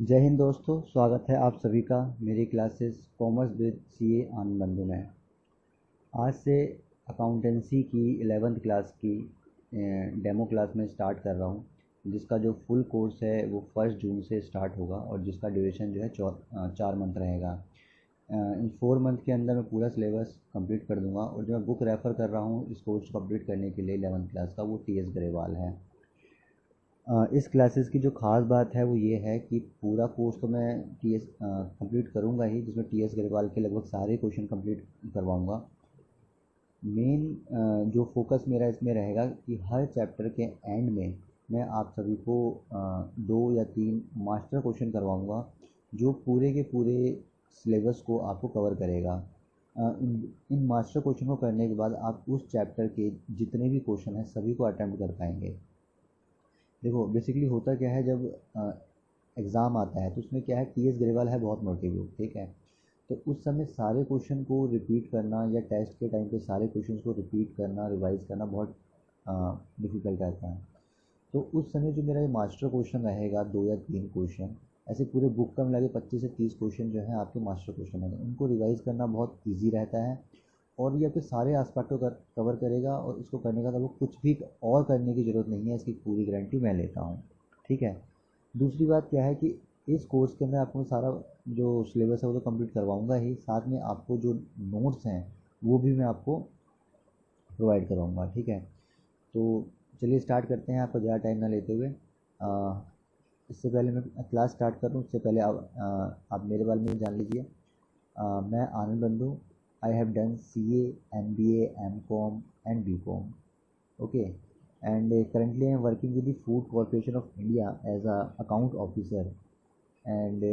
जय हिंद दोस्तों, स्वागत है आप सभी का मेरी क्लासेस कॉमर्स विद सीए आनंद बंधु में। आज से अकाउंटेंसी की 11th क्लास की डेमो क्लास में स्टार्ट कर रहा हूँ, जिसका जो फुल कोर्स है वो 1 जून से स्टार्ट होगा और जिसका ड्यूरेशन जो है 4 मंथ रहेगा। इन 4 मंथ के अंदर मैं पूरा सिलेबस कंप्लीट कर दूंगा और जो मैं बुक रेफ़र कर रहा हूँ इस कोर्स को कंप्लीट करने के लिए 11th क्लास का, वो टी.एस. ग्रेवाल है। इस क्लासेस की जो ख़ास बात है वो ये है कि पूरा कोर्स तो मैं टी.एस. कंप्लीट करूँगा ही, जिसमें टी.एस. ग्रेवाल के लगभग सारे क्वेश्चन कंप्लीट करवाऊँगा। मेन जो फोकस मेरा इसमें रहेगा कि हर चैप्टर के एंड में मैं आप सभी को 2 या 3 मास्टर क्वेश्चन करवाऊँगा, जो पूरे के पूरे सिलेबस को आपको कवर करेगा। इन मास्टर क्वेश्चन को करने के बाद आप उस चैप्टर के जितने भी क्वेश्चन हैं सभी को अटेम्प्ट कर पाएंगे। देखो बेसिकली होता क्या है, जब एग्ज़ाम आता है तो उसमें क्या है, टी.एस. ग्रेवाल है बहुत मोटिव, ठीक है। तो उस समय सारे क्वेश्चन को रिपीट करना या टेस्ट के टाइम पे सारे क्वेश्चन को रिपीट करना, रिवाइज करना बहुत डिफ़िकल्ट रहता है। तो उस समय जो मेरा ये मास्टर क्वेश्चन रहेगा 2 या 3 क्वेश्चन, ऐसे पूरे बुक का मिला के 25 से 30 क्वेश्चन जो हैं आपके मास्टर क्वेश्चन हैं, उनको रिवाइज करना बहुत ईजी रहता है और ये आपके सारे एस्पेक्ट को कवर करेगा और इसको करने का तो आपको कुछ भी और करने की ज़रूरत नहीं है, इसकी पूरी गारंटी मैं लेता हूँ, ठीक है। दूसरी बात क्या है कि इस कोर्स के अंदर आपको सारा जो सिलेबस है वो तो कंप्लीट करवाऊँगा ही, साथ में आपको जो नोट्स हैं वो भी मैं आपको प्रोवाइड करवाऊँगा, ठीक है। तो चलिए स्टार्ट करते हैं, आपको ज़्यादा टाइम ना लेते हुए। इससे पहले मैं क्लास स्टार्ट करूँ उससे पहले आप मेरे बारे में जान लीजिए। मैं आनंद बंधु, I have done CA, MBA, M.Com and B.Com, okay, and currently I am working with the Food Corporation of India as a account officer and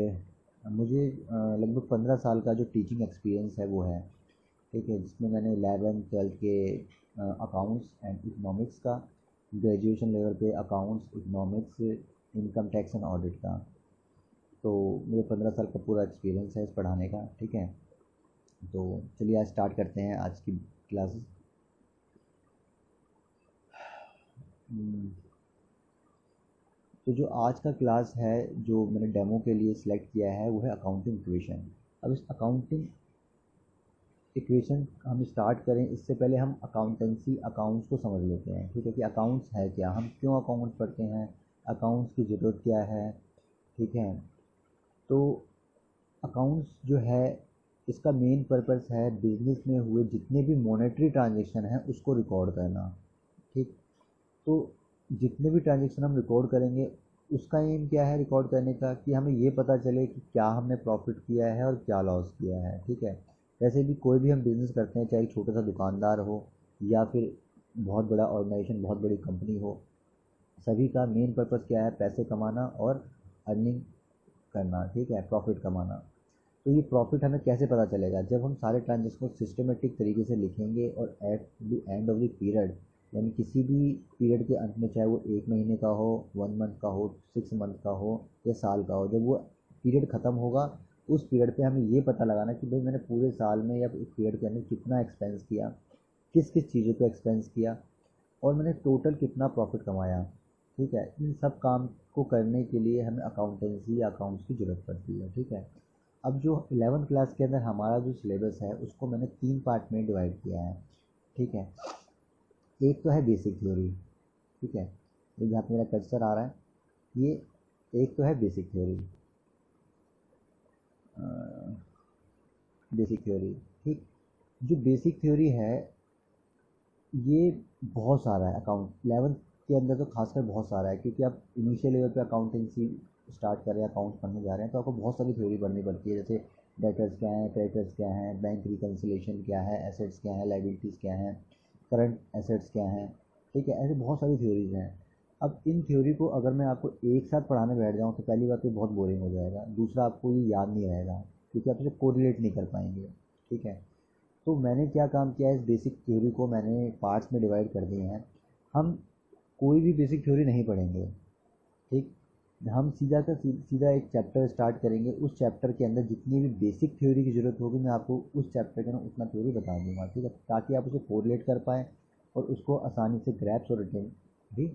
मुझे लगभग 15 साल का जो टीचिंग एक्सपीरियंस है वो है, ठीक है, जिसमें मैंने 11th-12th के अकाउंट्स एंड इकोनॉमिक्स का, ग्रेजुएशन लेवल पे accounts, economics, income tax and audit का। तो मुझे 15 साल का पूरा एक्सपीरियंस है इस पढ़ाने का, ठीक है। तो चलिए आज स्टार्ट करते हैं आज की क्लासेस। तो जो आज का क्लास है जो मैंने डेमो के लिए सिलेक्ट किया है वो है अकाउंटिंग इक्वेशन। अब इस अकाउंटिंग इक्वेशन हम स्टार्ट करें इससे पहले हम अकाउंटेंसी अकाउंट्स को समझ लेते हैं, ठीक है, कि अकाउंट्स है क्या, हम क्यों अकाउंट्स पढ़ते हैं, अकाउंट्स की ज़रूरत क्या है, ठीक है। तो अकाउंट्स जो है इसका मेन पर्पस है बिजनेस में हुए जितने भी मॉनेटरी ट्रांजेक्शन हैं उसको रिकॉर्ड करना, ठीक। तो जितने भी ट्रांजेक्शन हम रिकॉर्ड करेंगे उसका एम क्या है रिकॉर्ड करने का, कि हमें ये पता चले कि क्या हमने प्रॉफिट किया है और क्या लॉस किया है, ठीक है। वैसे भी कोई भी हम बिज़नेस करते हैं, चाहे छोटा सा दुकानदार हो या फिर बहुत बड़ा ऑर्गेनाइजेशन, बहुत बड़ी कंपनी हो, सभी का मेन पर्पस क्या है, पैसे कमाना और अर्निंग करना, ठीक है, प्रॉफिट कमाना। तो ये प्रॉफिट हमें कैसे पता चलेगा, जब हम सारे ट्रांजेक्शन को सिस्टमेटिक तरीके से लिखेंगे और at the end of the period, यानी किसी भी पीरियड के अंत में, चाहे वो 1 महीने का हो, 1 मंथ का हो, 6 मंथ का हो या साल का हो, जब वो पीरियड ख़त्म होगा उस पीरियड पे हमें ये पता लगाना कि भाई मैंने पूरे साल में या इस पीरियड के अंदर कितना एक्सपेंस किया, किस किस चीज़ों पे एक्सपेंस किया और मैंने टोटल कितना प्रॉफिट कमाया, ठीक है। इन सब काम को करने के लिए हमें अकाउंटेंसी या अकाउंट्स की ज़रूरत पड़ती है, ठीक है। अब जो 11th क्लास के अंदर हमारा जो सिलेबस है उसको मैंने 3 पार्ट में डिवाइड किया है, ठीक है। एक तो है बेसिक थ्योरी, ठीक है, ये जहाँ पे मेरा कर्सर आ रहा है, ये एक तो है बेसिक थ्योरी, बेसिक थ्योरी, ठीक। जो बेसिक थ्योरी है ये बहुत सारा है, अकाउंट 11th के अंदर तो खासकर बहुत सारा है, क्योंकि आप इनिशियल लेवल पे अकाउंटेंसी स्टार्ट कर रहे हैं, अकाउंट्स पढ़ने जा रहे हैं, तो आपको बहुत सारी थ्योरी पढ़नी पड़ती है, जैसे डेटर्स क्या हैं, क्रेडिटर्स क्या हैं, बैंक रिकन्सिलेशन क्या है, एसेट्स क्या हैं, लाइबिलिटीज़ क्या हैं, करंट एसेट्स क्या हैं, ठीक है। ऐसे बहुत सारी थ्योरीज हैं। अब इन थ्योरी को अगर मैं आपको एक साथ पढ़ाने बैठ जाऊँ तो पहली बात तो बहुत बोरिंग हो जाएगा, दूसरा आपको ये याद नहीं रहेगा क्योंकि आप इसे कोरिलेट नहीं कर पाएंगे, ठीक है। तो मैंने क्या काम किया है, इस बेसिक थ्योरी को मैंने पार्ट्स में डिवाइड कर दिए हैं। हम कोई भी बेसिक थ्योरी नहीं पढ़ेंगे, ठीक। हम सीधा एक चैप्टर स्टार्ट करेंगे, उस चैप्टर के अंदर जितनी भी बेसिक थ्योरी की ज़रूरत होगी मैं आपको उस चैप्टर के अंदर उतना थ्योरी बता दूंगा, ठीक है, ताकि आप उसे कोरिलेट कर पाएँ और उसको आसानी से ग्रैप्स और रिटेन भी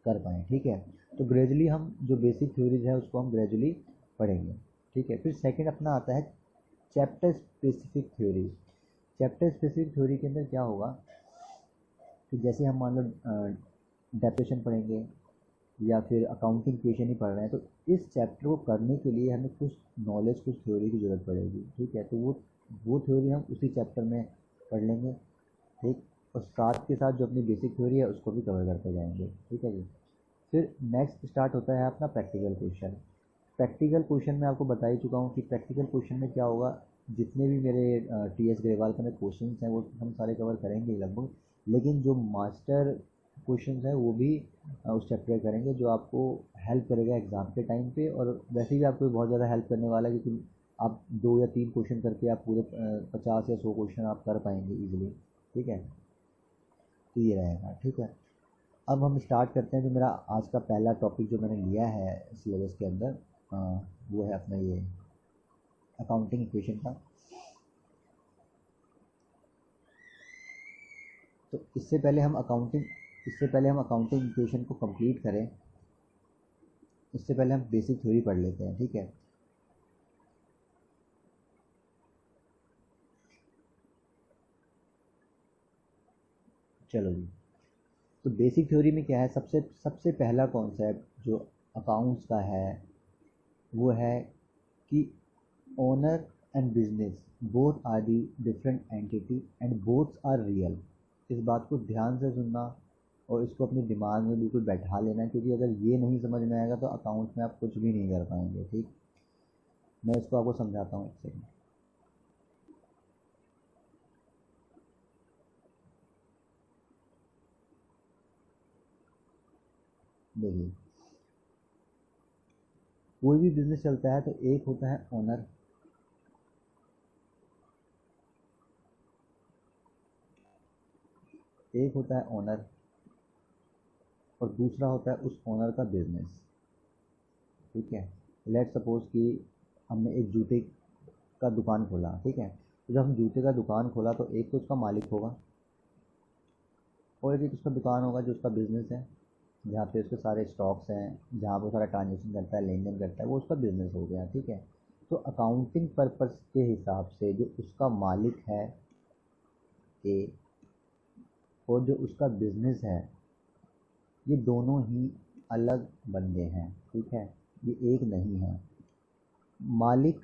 कर पाएँ, ठीक है। तो ग्रेजुअली हम जो बेसिक थ्योरीज है उसको हम ग्रेजुअली पढ़ेंगे, ठीक है। फिर सेकंड अपना आता है chapter specific theory. Chapter specific theory के अंदर क्या होगा कि जैसे हम मान लो डेप्रेशन पढ़ेंगे या फिर अकाउंटिंग इक्वेशन ही पढ़ रहे हैं, तो इस चैप्टर को करने के लिए हमें कुछ नॉलेज, कुछ थ्योरी की ज़रूरत पड़ेगी, ठीक है। तो वो थ्योरी हम उसी चैप्टर में पढ़ लेंगे, ठीक। और साथ के साथ जो अपनी बेसिक थ्योरी है उसको भी कवर करते जाएंगे, ठीक है जी। फिर नेक्स्ट स्टार्ट होता है अपना प्रैक्टिकल क्वेश्चन। प्रैक्टिकल क्वेश्चन में आपको बता ही चुका हूँ कि प्रैक्टिकल क्वेश्चन में क्या होगा, जितने भी मेरे टीएस ग्रेवाल के अंदर क्वेश्चन हैं वो हम सारे कवर करेंगे लगभग, लेकिन जो मास्टर क्वेश्चन है वो भी उस चैप्टर करेंगे, जो आपको हेल्प करेगा एग्ज़ाम के टाइम पे। और वैसे भी आपको बहुत ज़्यादा हेल्प करने वाला है, क्योंकि आप 2 या 3 क्वेश्चन करके आप पूरे 50 या 100 क्वेश्चन आप कर पाएंगे ईजिली, ठीक है। तो ये रहेगा, ठीक है। अब हम स्टार्ट करते हैं। जो मेरा आज का पहला टॉपिक जो मैंने लिया है सिलेबस के अंदर, वो है अपना ये अकाउंटिंग इक्वेशन का। तो इससे पहले हम अकाउंटिंग इक्वेशन को कंप्लीट करें, इससे पहले हम बेसिक थ्योरी पढ़ लेते हैं, ठीक है। चलो जी। तो बेसिक थ्योरी में क्या है, सबसे पहला कॉन्सेप्ट जो अकाउंट्स का है वो है कि owner and business both are the different entity and both are real. इस बात को ध्यान से सुनना और इसको अपने दिमाग में बिल्कुल बैठा लेना, क्योंकि अगर ये नहीं समझ में आएगा तो अकाउंट्स में आप कुछ भी नहीं कर पाएंगे, ठीक। मैं इसको आपको समझाता हूँ एक सेकंड। देखिए, कोई भी बिजनेस चलता है तो एक होता है ओनर, और दूसरा होता है उस ओनर का बिजनेस, ठीक है। लेट सपोज कि हमने एक जूते का दुकान खोला, ठीक है। तो जब हम जूते का दुकान खोला तो एक तो उसका मालिक होगा, और एक उसका दुकान होगा जो उसका बिजनेस है, जहाँ पे उसके सारे स्टॉक्स हैं, जहाँ वो सारा ट्रांजेक्शन करता है, लेन देन करता है, वो उसका बिजनेस हो गया, ठीक है। तो अकाउंटिंग पर्पस के हिसाब से जो उसका मालिक है ए, और जो उसका बिजनेस है, ये दोनों ही अलग बंदे हैं, ठीक है। ये एक नहीं है। मालिक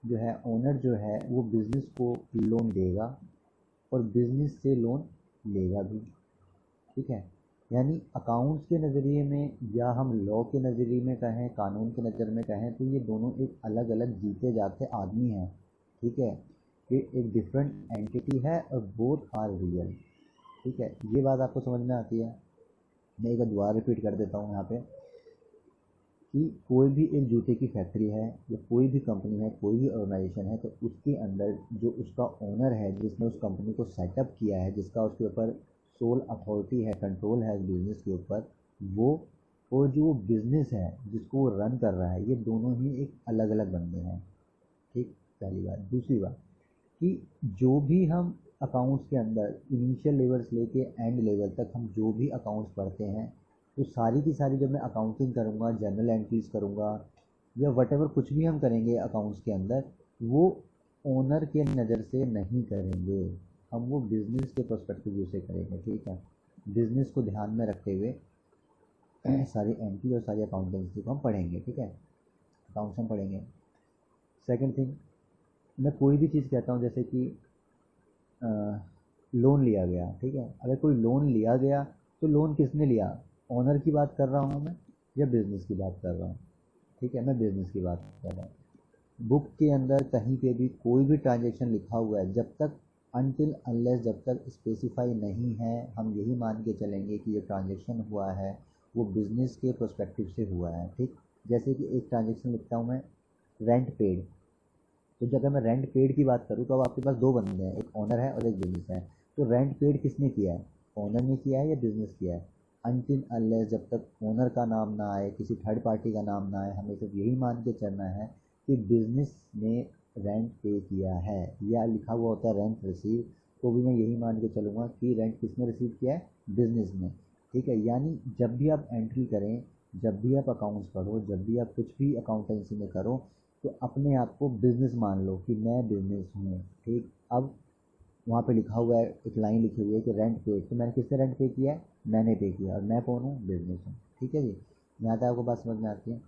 जो है, ओनर जो है, वो बिजनेस को लोन देगा और बिजनेस से लोन लेगा भी, ठीक है। यानी अकाउंट्स के नज़रिए में या हम लॉ के नज़रिए में कहें, कानून के नज़र में कहें, तो ये दोनों एक अलग अलग जीते जागते आदमी हैं, ठीक है। ये एक डिफरेंट एंटिटी है और बोथ आर रियल, ठीक है। ये बात आपको समझ में आती है। मैं एक बार दोबारा रिपीट कर देता हूँ यहाँ पे कि कोई भी एक जूते की फैक्ट्री है या कोई भी कंपनी है, कोई भी ऑर्गेनाइजेशन है, तो उसके अंदर जो उसका ओनर है, जिसने उस कंपनी को सेटअप किया है, जिसका उसके ऊपर सोल अथॉरिटी है, कंट्रोल है उस बिज़नेस के ऊपर, वो, और जो बिज़नेस है जिसको वो रन कर रहा है, ये दोनों ही एक अलग अलग बंदे हैं, ठीक। पहली बात। दूसरी बात कि जो भी हम अकाउंट्स के अंदर इनिशियल लेवल से लेके एंड लेवल तक हम जो भी अकाउंट्स पढ़ते हैं, तो सारी की सारी जब मैं अकाउंटिंग करूँगा, जर्नल एंट्रीज करूँगा या वटेवर कुछ भी हम करेंगे अकाउंट्स के अंदर, वो ओनर के नज़र से नहीं करेंगे, हम वो बिज़नेस के पर्सपेक्टिव व्यू से करेंगे, ठीक है। बिज़नेस को ध्यान में रखते हुए सारी एंट्री और सारी अकाउंटेंसी को हम पढ़ेंगे, ठीक है। अकाउंट्स हम पढ़ेंगे। सेकंड थिंग, मैं कोई भी चीज़ कहता हूँ, जैसे कि लोन लिया गया, ठीक है। अगर कोई लोन लिया गया तो लोन किसने लिया, ओनर की बात कर रहा हूँ मैं या बिज़नेस की बात कर रहा हूँ, ठीक है। मैं बिज़नेस की बात कर रहा हूँ। बुक के अंदर कहीं पे भी कोई भी ट्रांजेक्शन लिखा हुआ है, जब तक अनटिल अनलेस जब तक स्पेसिफाई नहीं है, हम यही मान के चलेंगे कि ये ट्रांजेक्शन हुआ है वो बिज़नेस के पर्सपेक्टिव से हुआ है, ठीक। जैसे कि एक ट्रांजेक्शन लिखता हूँ मैं, रेंट पेड। तो जब मैं रेंट पेड की बात करूँ तो अब आपके पास दो बंदे हैं, एक ओनर है और एक बिजनेस है। तो रेंट पेड किसने किया है, ओनर ने किया है या बिजनेस किया है। अनटिल अनलेस जब तक ओनर का नाम ना आए, किसी थर्ड पार्टी का नाम ना आए, हमें सिर्फ यही मान के चलना है कि बिजनेस ने रेंट पे किया है, या लिखा हुआ होता है रेंट रिसीव, तो भी मैं यही मान के चलूँगा कि रेंट किसने रिसीव किया है, बिजनेस ने। ठीक है। यानी जब भी आप एंट्री करें, जब भी आप अकाउंट्स पढ़ो, जब भी आप कुछ भी अकाउंटेंसी में करो, तो अपने आप को बिजनेस मान लो कि मैं बिजनेस हूँ। ठीक, अब वहाँ पे लिखा हुआ है, एक लाइन लिखी हुई है कि रेंट पेड, तो मैंने किससे रेंट पे किया है? मैंने पे किया, और मैं कौन हूँ? बिजनेस हूँ। ठीक है जी, यहाँ तक आपको बात समझ में आती है?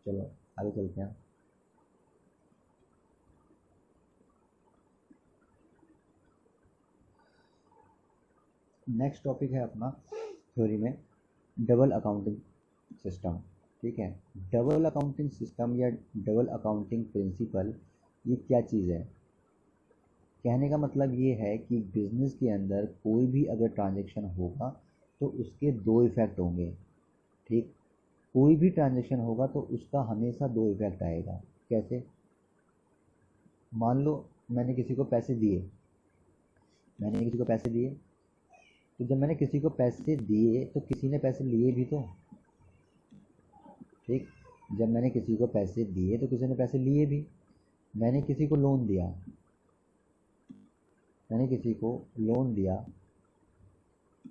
चलो आगे चलते हैं। नेक्स्ट टॉपिक है अपना थ्योरी में डबल अकाउंटिंग सिस्टम। ठीक है, डबल अकाउंटिंग सिस्टम या डबल अकाउंटिंग प्रिंसिपल, ये क्या चीज़ है? कहने का मतलब ये है कि बिजनेस के अंदर कोई भी अगर ट्रांजैक्शन होगा तो उसके दो इफ़ेक्ट होंगे। ठीक, कोई भी ट्रांजैक्शन होगा तो उसका हमेशा दो इफ़ेक्ट आएगा। कैसे? मान लो मैंने किसी को पैसे दिए, मैंने किसी को पैसे दिए, तो जब मैंने किसी को पैसे दिए तो किसी ने पैसे लिए भी तो। ठीक, जब मैंने किसी को पैसे दिए तो किसी ने पैसे लिए भी। मैंने किसी को लोन दिया, मैंने किसी को लोन दिया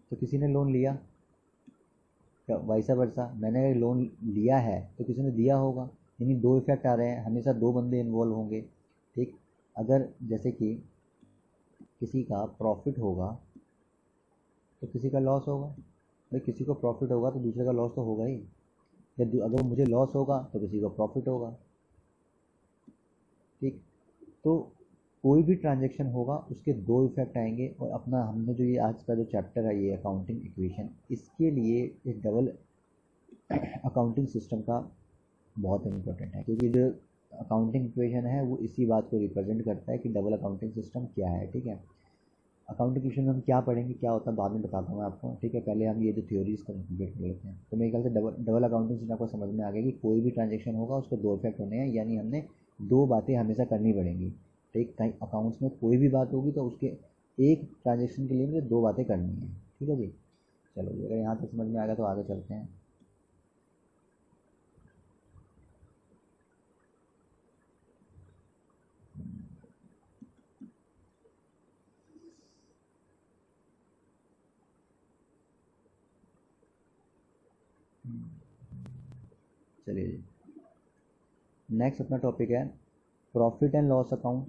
तो किसी ने लोन लिया। वैसा वर्सा, मैंने अगर लोन लिया है तो किसी ने दिया होगा। यानी दो इफेक्ट आ रहे हैं, हमेशा दो बंदे इन्वॉल्व होंगे। ठीक, अगर जैसे कि किसी का प्रॉफिट होगा तो किसी का लॉस होगा। भाई किसी को प्रॉफिट होगा तो दूसरे का लॉस तो होगा ही। अगर मुझे लॉस होगा तो किसी को प्रॉफिट होगा। ठीक, तो कोई भी ट्रांजैक्शन होगा उसके दो इफेक्ट आएंगे। और अपना हमने जो ये आज का जो चैप्टर है ये अकाउंटिंग इक्वेशन, इसके लिए एक डबल अकाउंटिंग सिस्टम का बहुत इम्पोर्टेंट है, क्योंकि जो अकाउंटिंग इक्वेशन है वो इसी बात को रिप्रेजेंट करता है कि डबल अकाउंटिंग सिस्टम क्या है। ठीक है, अकाउंटिंग इक्वेशन में हम क्या पढ़ेंगे, क्या होता है, बाद में बताता हूँ आपको। ठीक है, पहले हम ये जो थ्योरीज को कंप्लीट कर लेते हैं। तो मेरे ख्याल से डबल अकाउंटिंग सिस्टम को समझ में आ गया कि कोई भी ट्रांजेक्शन होगा उसको दो इफेक्ट होने हैं, यानी हमने दो बातें हमेशा करनी पड़ेंगी। ठीक, कहीं अकाउंट्स में कोई भी बात होगी तो उसके एक ट्रांजेक्शन के लिए मुझे दो बातें करनी है। ठीक है जी, चलो जी, अगर यहाँ तक समझ में आ गया तो आगे चलते हैं। चलिए जी, नेक्स्ट अपना टॉपिक है profit and loss account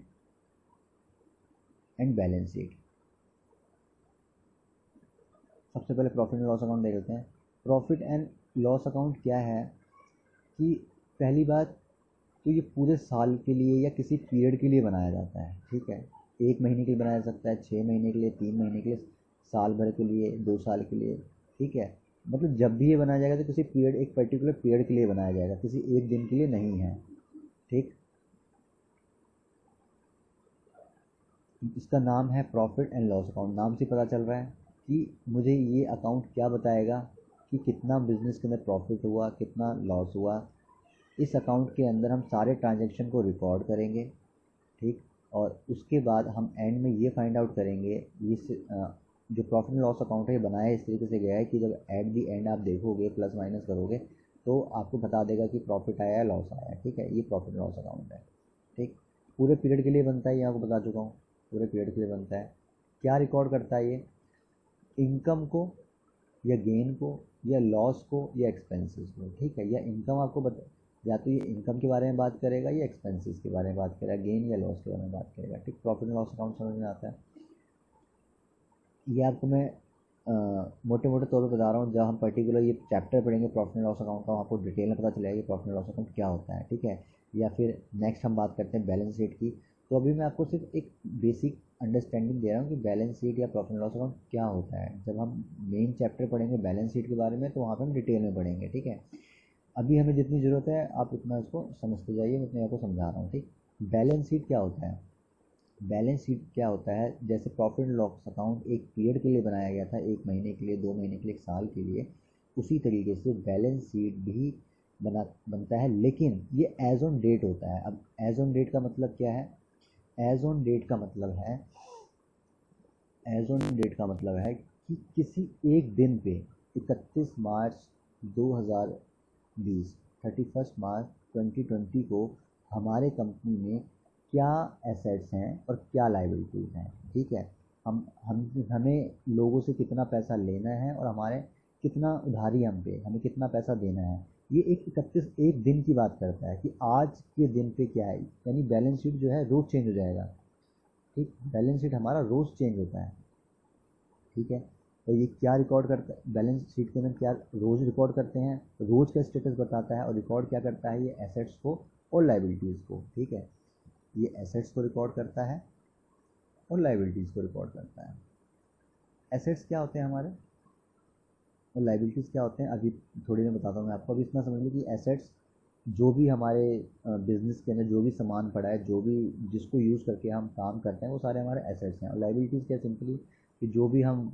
and balance sheet. सबसे पहले प्रॉफिट एंड लॉस अकाउंट देख लेते हैं। प्रॉफिट एंड लॉस अकाउंट क्या है कि पहली बात तो ये पूरे साल के लिए या किसी पीरियड के लिए बनाया जाता है। ठीक है, एक महीने के लिए बनाया जा सकता है, 6 महीने के लिए, 3 महीने के लिए, साल भर के लिए, 2 साल के लिए। ठीक है, मतलब जब भी ये बनाया जाएगा तो किसी पीरियड, एक पर्टिकुलर पीरियड के लिए बनाया जाएगा, किसी एक दिन के लिए नहीं है। ठीक, इसका नाम है प्रॉफिट एंड लॉस अकाउंट। नाम से पता चल रहा है कि मुझे ये अकाउंट क्या बताएगा कि कितना बिजनेस के अंदर प्रॉफिट हुआ, कितना लॉस हुआ। इस अकाउंट के अंदर हम सारे ट्रांजैक्शन को रिकॉर्ड करेंगे। ठीक, और उसके बाद हम एंड में ये फाइंड आउट करेंगे, जो प्रॉफिट एंड लॉस अकाउंट है ये बनाया इस तरीके से गया है कि जब एट दी एंड आप देखोगे, प्लस माइनस करोगे, तो आपको बता देगा कि प्रॉफिट आया है, लॉस आया है। ठीक है, ये प्रॉफिट एंड लॉस अकाउंट है। ठीक, पूरे पीरियड के लिए बनता है, ये आपको बता चुका हूँ, पूरे पीरियड के लिए बनता है। क्या रिकॉर्ड करता है ये? इनकम को या गेन को या लॉस को या एक्सपेंसेस को। ठीक है, या इनकम आपको बता, या तो ये इनकम के बारे में बात करेगा या एक्सपेंसेस के बारे में बात करेगा, गेन या लॉस के बारे में बात करेगा। ठीक, प्रॉफिट एंड लॉस अकाउंट समझ में आता है। ये आपको मैं मोटे मोटे तौर पर बता रहा हूँ। जब हम पर्टिकुलर ये चैप्टर पढ़ेंगे प्रॉफिट एंड लॉस अकाउंट का, आपको डिटेल में पता चलेगा कि प्रॉफिट एंड लॉस अकाउंट क्या होता है। ठीक है, या फिर नेक्स्ट हम बात करते हैं बैलेंस शीट की। तो अभी मैं आपको सिर्फ एक बेसिक अंडरस्टैंडिंग दे रहा हूँ कि बैलेंस शीट या प्रॉफिट एंड लॉस अकाउंट क्या होता है। जब हम मेन चैप्टर पढ़ेंगे बैलेंस शीट के बारे में तो वहाँ पर हम डिटेल में पढ़ेंगे। ठीक है, अभी हमें जितनी ज़रूरत है आप उतना इसको समझते जाइए, मैं इतने आपको समझा रहा हूँ। ठीक, बैलेंस शीट क्या होता है? बैलेंस शीट क्या होता है, जैसे प्रॉफिट एंड लॉस अकाउंट एक पीरियड के लिए बनाया गया था, 1 महीने के लिए, 2 महीने के लिए, एक साल के लिए, उसी तरीके से बैलेंस शीट भी बनता है, लेकिन ये एज ऑन डेट होता है। अब एज ऑन डेट का मतलब क्या है? एज ऑन डेट का मतलब है, एज ऑन डेट का मतलब है कि किसी एक दिन पे 31 मार्च 2020, 31 मार्च 2020 को हमारे कंपनी में क्या एसेट्स हैं और क्या लाइबिलिटीज़ हैं। ठीक है, हम हमें लोगों से कितना पैसा लेना है और हमारे कितना उधारी हम पे, हमें कितना पैसा देना है। ये एक दिन की बात करता है कि आज के दिन पे क्या है, यानी बैलेंस शीट जो है रोज़ चेंज हो जाएगा। ठीक, बैलेंस शीट हमारा रोज़ चेंज होता है। ठीक है, तो ये क्या रिकॉर्ड करता है, बैलेंस शीट के अंदर क्या रोज़ रिकॉर्ड करते हैं, रोज़ का स्टेटस बताता है। और रिकॉर्ड क्या करता है, ये एसेट्स को और लाइबिलिटीज़ को। ठीक है, ये एसेट्स को रिकॉर्ड करता है और लाइबिलिटीज़ को रिकॉर्ड करता है। एसेट्स क्या होते हैं हमारे और लाइबिलिटीज़ क्या होते हैं, अभी थोड़ी देर बताता हूँ मैं आपको। अभी इतना समझ लीजिए कि एसेट्स जो भी हमारे बिज़नेस के अंदर जो भी सामान पड़ा है, जो भी जिसको यूज़ करके हम काम करते हैं, वो सारे हमारे एसेट्स हैं। और लाइबिलिटीज़ क्या, सिंपली कि जो भी हम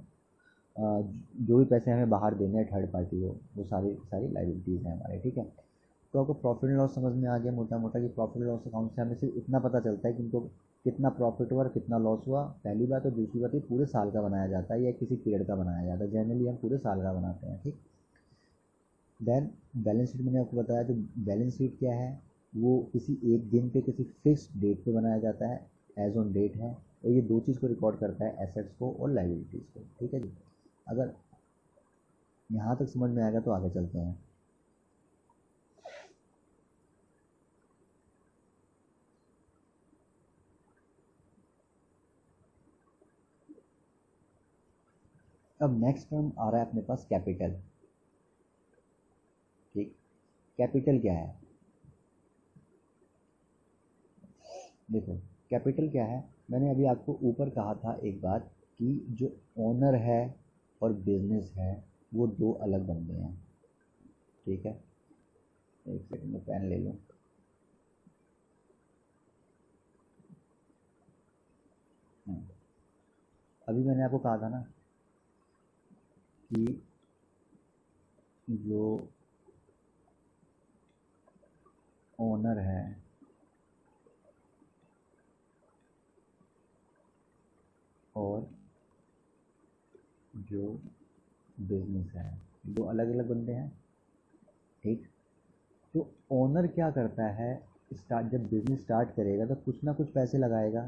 जो भी पैसे हमें बाहर देने हैं थर्ड पार्टी को, वो सारी सारी लाइबिलिटीज़ हैं हमारे। ठीक है, तो आपको प्रॉफिट एंड लॉस समझ में आ गया मोटा मोटा कि प्रॉफिट एंड लॉस अकाउंट से हमें सिर्फ इतना पता चलता है कि इनको कितना प्रॉफिट हुआ और कितना लॉस हुआ, पहली बात। और दूसरी बात, ये पूरे साल का बनाया जाता है या किसी पीरियड का बनाया जाता है। जनरली हम पूरे साल का बनाते हैं। ठीक, देन बैलेंस शीट मैंने आपको बताया। जो बैलेंस शीट क्या है, वो किसी एक दिन पे किसी फिक्स डेट पे बनाया जाता है, एज ऑन डेट है। और ये दो चीज़ को रिकॉर्ड करता है, एसेट्स को और लाइबिलिटीज़ को। ठीक है जी, अगर यहाँ तक समझ में आएगा तो आगे चलते हैं। अब नेक्स्ट टर्म आ रहा है अपने पास, कैपिटल। ठीक, कैपिटल क्या है, देखो कैपिटल क्या है। मैंने अभी आपको ऊपर कहा था एक बात कि जो ओनर है और बिजनेस है वो दो अलग बंदे हैं। ठीक है, एक सेकंड में पेन ले लूँ। अभी मैंने आपको कहा था ना कि जो ओनर है और जो बिजनेस है, दो अलग अलग बंदे हैं। ठीक, तो ओनर क्या करता है, जब बिजनेस स्टार्ट करेगा तो कुछ ना कुछ पैसे लगाएगा।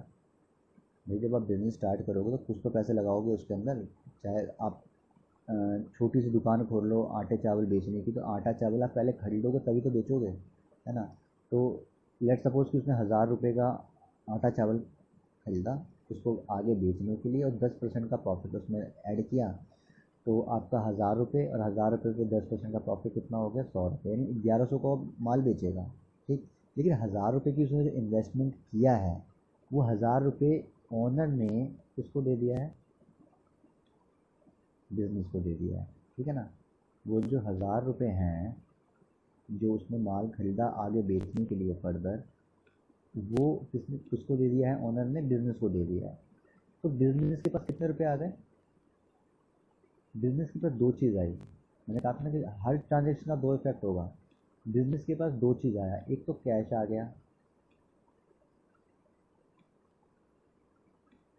भाई जब आप बिजनेस स्टार्ट करोगे तो कुछ तो पैसे लगाओगे उसके अंदर। चाहे आप छोटी सी दुकान खोल लो आटे चावल बेचने की, तो आटा चावल आप पहले खरीदोगे तभी तो बेचोगे, है ना। तो लेट सपोज कि उसने 1000 रुपये का आटा चावल खरीदा उसको आगे बेचने के लिए, और 10% का प्रॉफिट उसमें ऐड किया। तो आपका 1000 रुपये और 1000 रुपये पे 10% का प्रॉफिट कितना हो गया, 100 रुपये, यानी 1100 का माल बेचेगा। ठीक, लेकिन 1000 रुपये की उसने जो इन्वेस्टमेंट किया है, वो 1000 रुपये ओनर ने किसको दे दिया है, बिजनेस को दे दिया है। ठीक है ना, वो जो 1000 रुपये हैं जो उसने माल खरीदा आगे बेचने के लिए फर्दर, वो किसने किसको दे दिया है, ओनर ने बिजनेस को दे दिया है। तो बिजनेस के पास कितने रुपए आ गए, बिजनेस के पास दो चीज़ आई। मैंने कहा था ना कि हर ट्रांजेक्शन का दो इफेक्ट होगा। बिजनेस के पास दो चीज़ आया, एक तो कैश आ गया,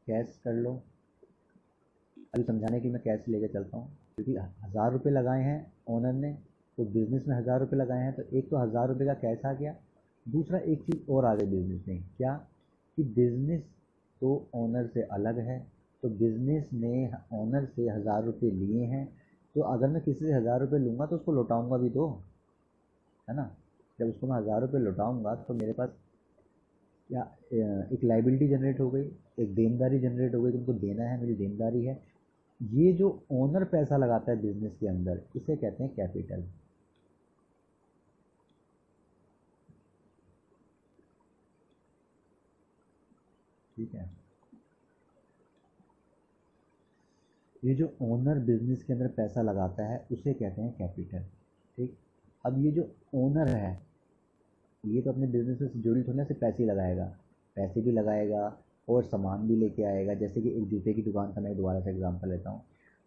कैश कर लो। अभी समझाने के लिए मैं कैश लेके चलता हूँ, क्योंकि 1000 रुपये लगाए हैं ओनर ने, तो बिजनेस में 1000 रुपये लगाए हैं, तो एक तो 1000 रुपये का कैश आ गया। दूसरा एक चीज़ और आ गई बिजनेस में, क्या कि बिजनेस तो ओनर से अलग है। तो बिजनेस ने ओनर से 1000 रुपये लिए हैं, तो अगर मैं किसी से 1000 रुपये लूँगा तो उसको लौटाऊँगा भी तो, है ना। जब उसको मैं 1000 रुपये लौटाऊँगा तो मेरे पास क्या, एक लाइबिलिटी जनरेट हो गई, एक देनदारी जनरेट हो गई, तुमको देना है, मेरी देनदारी है। ये जो ओनर पैसा लगाता है बिजनेस के अंदर, इसे कहते हैं कैपिटल। ठीक है, ये जो ओनर बिजनेस के अंदर पैसा लगाता है उसे कहते हैं कैपिटल। ठीक, अब ये जो ओनर है ये तो अपने बिजनेस से जुड़ी थोड़ी ना सिर्फ पैसे ही लगाएगा, पैसे भी लगाएगा और सामान भी लेके आएगा। जैसे कि एक जूते की दुकान का मैं दोबारा से एग्जांपल लेता हूँ,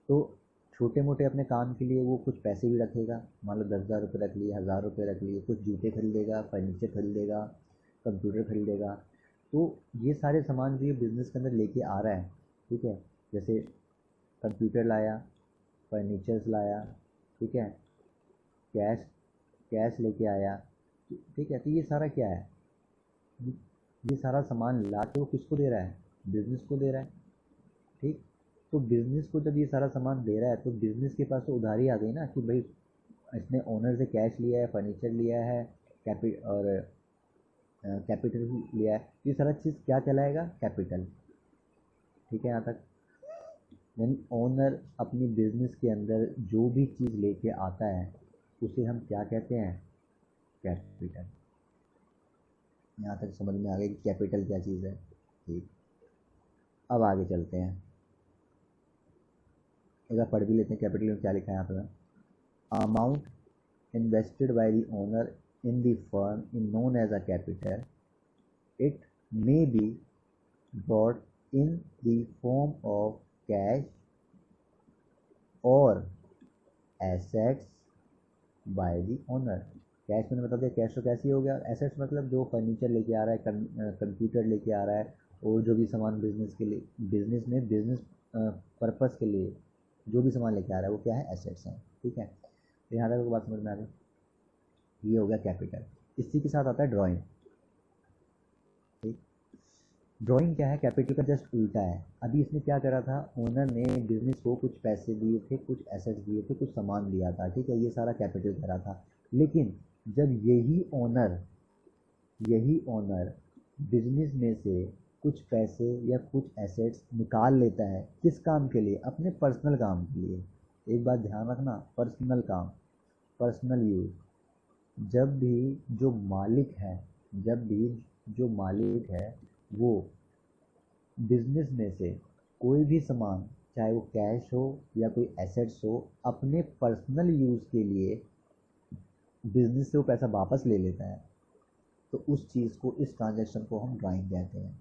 तो छोटे मोटे अपने काम के लिए वो कुछ पैसे भी रखेगा, मान लो 10,000 रुपये रख लिए, 1000 रुपये रख लिए, कुछ जूते खरीदेगा, फर्नीचर खरीदेगा, कंप्यूटर खरीदेगा। तो ये सारे सामान जो ये बिज़नेस के अंदर लेके आ रहा है, ठीक है, जैसे कंप्यूटर लाया, फर्नीचर्स लाया, ठीक है, कैश कैश लेके आया, ठीक है। तो ये सारा क्या है, ये सारा सामान ला के वो किसको दे रहा है, बिजनेस को दे रहा है। ठीक, तो बिज़नेस को जब ये सारा सामान दे रहा है तो बिज़नेस के पास तो उधारी आ गई ना कि भाई इसने ओनर से कैश लिया है, फर्नीचर लिया है, कैपिटल लिया है। ये सारा चीज़ क्या कहलाएगा? कैपिटल। ठीक है यहाँ तक? यानी ओनर अपनी बिजनेस के अंदर जो भी चीज़ लेके आता है उसे हम क्या कहते हैं? कैपिटल। यहाँ तक समझ में आ गया कि कैपिटल क्या चीज़ है। ठीक, अब आगे चलते हैं, एक बार पढ़ भी लेते हैं कैपिटल में क्या लिखा है यहाँ पर। Amount invested by the owner in the firm is known as a capital. It may be brought in the form of cash or assets by the owner. Cash मैंने बता दिया, कैश तो कैसे हो गया। एसेट्स मतलब जो फर्नीचर लेके आ रहा है, कंप्यूटर लेके आ रहा है, और जो भी सामान बिजनेस के लिए, बिजनेस में बिजनेस पर्पस के लिए जो भी सामान लेके आ रहा है वो क्या है? एसेट्स हैं। ठीक है, तो यहाँ तक बात समझ में आ गई। ये हो गया कैपिटल। इसी के साथ आता है ड्राइंग। ठीक, ड्राइंग क्या है? कैपिटल का जस्ट उल्टा है। अभी इसने क्या करा था? ओनर ने बिजनेस को कुछ पैसे दिए थे, कुछ एसेट्स दिए थे, कुछ सामान दिया था। ठीक है, ये सारा कैपिटल करा था। लेकिन जब यही ओनर बिजनेस में से कुछ पैसे या कुछ एसेट्स निकाल लेता है, किस काम के लिए? अपने पर्सनल काम के लिए। एक बात ध्यान रखना, पर्सनल काम, पर्सनल यूज़। जब भी जो मालिक है वो बिजनेस में से कोई भी सामान, चाहे वो कैश हो या कोई एसेट्स हो, अपने पर्सनल यूज़ के लिए बिजनेस से वो पैसा वापस ले लेता है, तो उस चीज़ को, इस ट्रांजैक्शन को हम ड्राइंग कहते हैं।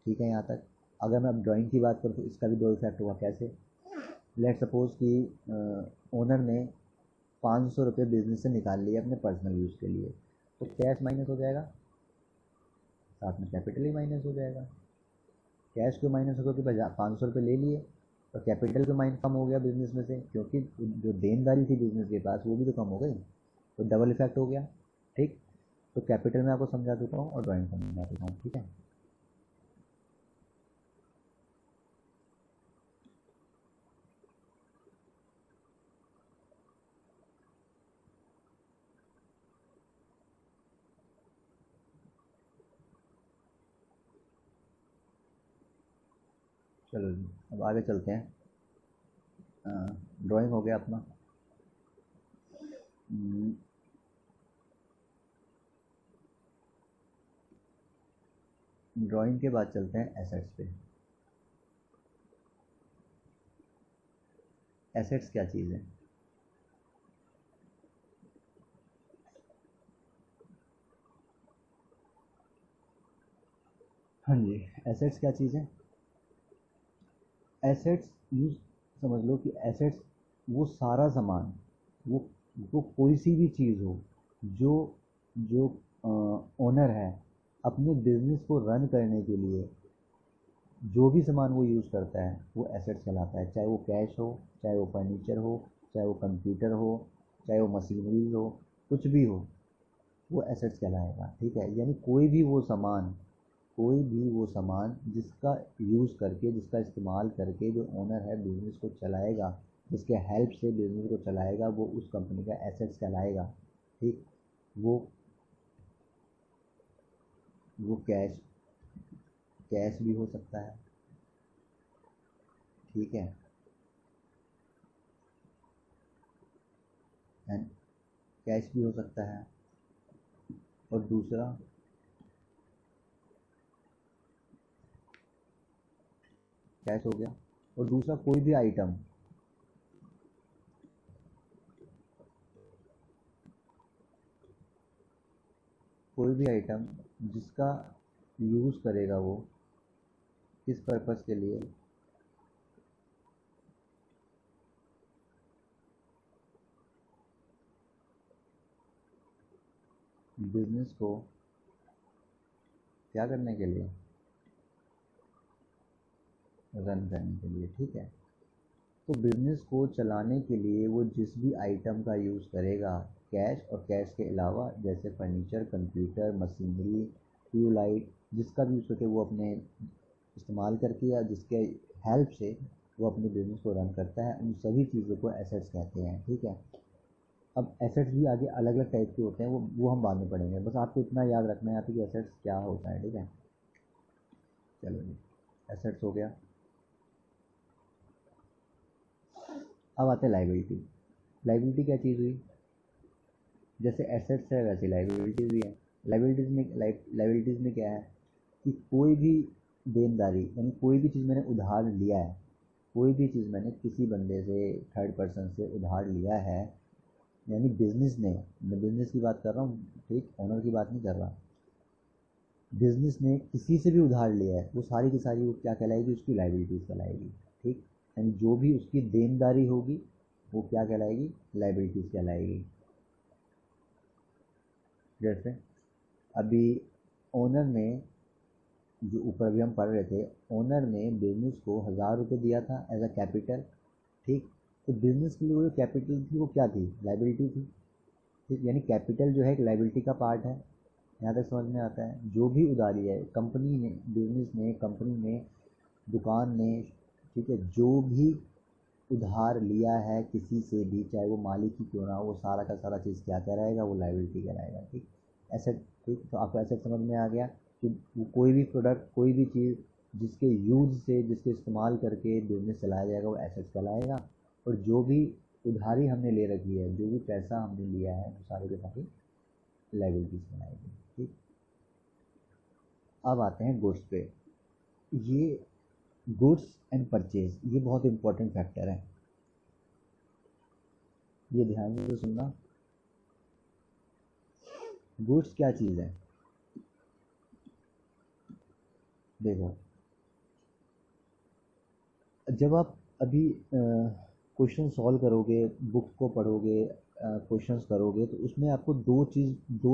ठीक है यहाँ तक? अगर मैं अब ड्राइंग की बात करूँ तो इसका भी दो इफेक्ट हुआ। कैसे? लेट सपोज कि ओनर ने 500 रुपये बिजनेस से निकाल लिए अपने पर्सनल यूज़ के लिए, तो कैश माइनस हो जाएगा, साथ में कैपिटल ही माइनस हो जाएगा। कैश क्यों माइनस होगा? कि भाई 500 रुपये ले लिए तो कैपिटल क्यों माइनस कम हो गया बिजनेस में से? क्योंकि जो देनदारी थी बिजनेस के पास वो भी तो कम हो गई, तो डबल इफेक्ट हो गया। ठीक, तो कैपिटल में आपको समझा चुका हूँ और ड्राइंग समझा चुका हूँ। ठीक है, चलो जी अब आगे चलते हैं। ड्राइंग हो गया अपना। ड्राइंग के बाद चलते हैं एसेट्स पे। एसेट्स क्या चीज़ है? हाँ जी, एसेट्स क्या चीज़ है? एसेट्स यूज समझ लो कि एसेट्स वो सारा सामान, वो वो कोई सी भी चीज़ हो जो जो ओनर है अपने बिजनेस को रन करने के लिए जो भी सामान वो यूज़ करता है वो एसेट्स कहलाता है। चाहे वो कैश हो, चाहे वो फर्नीचर हो, चाहे वो कंप्यूटर हो, चाहे वो मशीनरी हो, कुछ भी हो, वो एसेट्स कहलाएगा। ठीक है, यानी कोई भी वो सामान जिसका यूज़ करके, जिसका इस्तेमाल करके जो ओनर है बिज़नेस को चलाएगा, जिसके हेल्प से बिज़नेस को चलाएगा, वो उस कंपनी का एसेट्स कहलाएगा। ठीक, वो वो कैश भी हो सकता है। ठीक है, एंड कैश भी हो सकता है, और दूसरा कैश हो गया, और दूसरा कोई भी आइटम, जिसका यूज़ करेगा वो किस पर्पस के लिए? बिजनेस को क्या करने के लिए? रन करने के लिए। ठीक है, तो बिजनेस को चलाने के लिए वो जिस भी आइटम का यूज़ करेगा, कैश और कैश के अलावा जैसे फर्नीचर, कंप्यूटर, मशीनरी, ट्यूबलाइट, जिसका भी यूज़ करके वो अपने इस्तेमाल करके या जिसके हेल्प से वो अपने बिजनेस को रन करता है। उन सभी चीज़ों को एसेट्स कहते हैं, ठीक है। अब एसेट्स भी आगे अलग अलग टाइप के होते हैं, वो हम बाद में पढ़ेंगे। बस आपको इतना याद रखना है यहाँ पे कि एसेट्स क्या होता है, ठीक है। चलो जी, एसेट्स हो गया। अब आते हैं लाइबिलिटी। लाइबिलिटी क्या चीज़ हुई? जैसे एसेट्स है वैसे लाइबिलिटीज़ भी है। लाइबिलिटीज़ में क्या है कि कोई भी देनदारी, यानी कोई भी चीज़ मैंने उधार लिया है, कोई भी चीज़ मैंने किसी बंदे से, थर्ड पर्सन से उधार लिया है, यानी बिजनेस ने, मैं बिजनेस की बात कर रहा हूँ, ठीक, ओनर की बात नहीं कर रहा। बिजनेस ने किसी से भी उधार लिया है, वो सारी की सारी वो क्या कहलाएगी? उसकी लाइबिलिटीज़ कहलाएगी, ठीक। यानी जो भी उसकी देनदारी होगी वो क्या कहलाएगी? लाइबिलिटीज़ कहलाएगी। जैसे अभी ओनर ने, जो ऊपर भी हम पढ़ रहे थे, ओनर ने बिजनेस को 1000 रुपये दिया था एज अ कैपिटल, ठीक। तो बिजनेस के लिए वो जो कैपिटल थी वो क्या थी? लाइबिलिटी थी, ठीक। यानी कैपिटल जो है एक लाइबिलिटी का पार्ट है। यहाँ तक समझ में आता है? जो भी उधारी है कंपनी ने, बिजनेस ने, कंपनी ने, दुकान ने, ठीक है, जो भी उधार लिया है किसी से भी, चाहे वो मालिक ही क्यों ना हो, वो सारा का सारा चीज़ क्या कहलाएगा? वो लाइबिलिटी कहलाएगा, ठीक। एसेट, ठीक। तो आपको एसेट समझ में आ गया कि वो कोई भी प्रोडक्ट, कोई भी चीज़ जिसके यूज से, जिसके इस्तेमाल करके बिजनेस चलाया जाएगा वो एसेट कहलाएगा। और जो भी उधारी हमने ले रखी है, जो भी पैसा हमने लिया है, वो सारे के सारे लाइबिलिटीज कहलाएगी, ठीक। अब आते हैं गुड्स पे। ये गुड्स एंड परचेज, ये बहुत इंपॉर्टेंट फैक्टर है, ये ध्यान से सुनना। गुड्स क्या चीज़ है? देखो, जब आप अभी क्वेश्चन सॉल्व करोगे, बुक को पढ़ोगे, क्वेश्चंस करोगे, तो उसमें आपको दो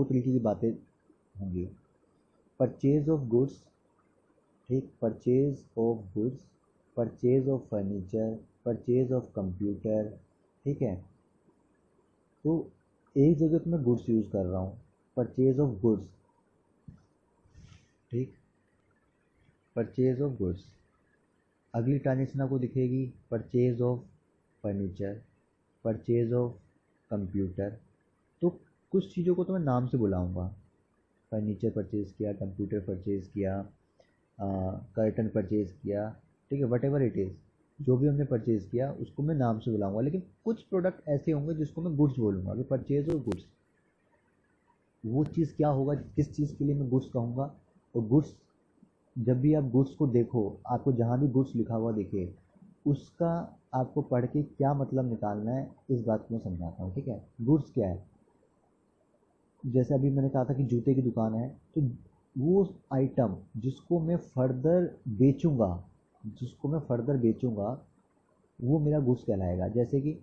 तरीके की बातें होंगी। परचेज ऑफ गुड्स, ठीक, purchase of goods, purchase of furniture, purchase of computer, ठीक है। तो एक जगह तो मैं गुड्स यूज़ कर रहा हूँ, परचेज ऑफ गुड्स, ठीक, परचेज ऑफ गुड्स। अगली ट्रांजेक्शन आपको दिखेगी purchase of furniture, purchase of computer. तो कुछ चीज़ों को तो मैं नाम से बुलाऊंगा, फर्नीचर परचेज़ किया, कंप्यूटर परचेज़ किया, कर्टन परचेज़ किया, ठीक है, वट एवर इट इज़, जो भी हमने परचेज़ किया उसको मैं नाम से बुलाऊंगा। लेकिन कुछ प्रोडक्ट ऐसे होंगे जिसको मैं गुड्स बोलूँगा, कि परचेज ऑफ गुड्स। वो चीज़ क्या होगा, किस चीज़ के लिए मैं गुड्स कहूँगा? तो गुड्स, जब भी आप गुड्स को देखो, आपको जहाँ भी गुड्स लिखा हुआ दिखे, उसका आपको पढ़ के क्या मतलब निकालना है, इस बात को मैं समझाता हूँ, ठीक है। गुड्स क्या है? जैसे अभी मैंने कहा था कि जूते की दुकान है, तो वो आइटम जिसको मैं फर्दर बेचूंगा, जिसको मैं फर्दर बेचूंगा, वो मेरा गुड्स कहलाएगा। जैसे कि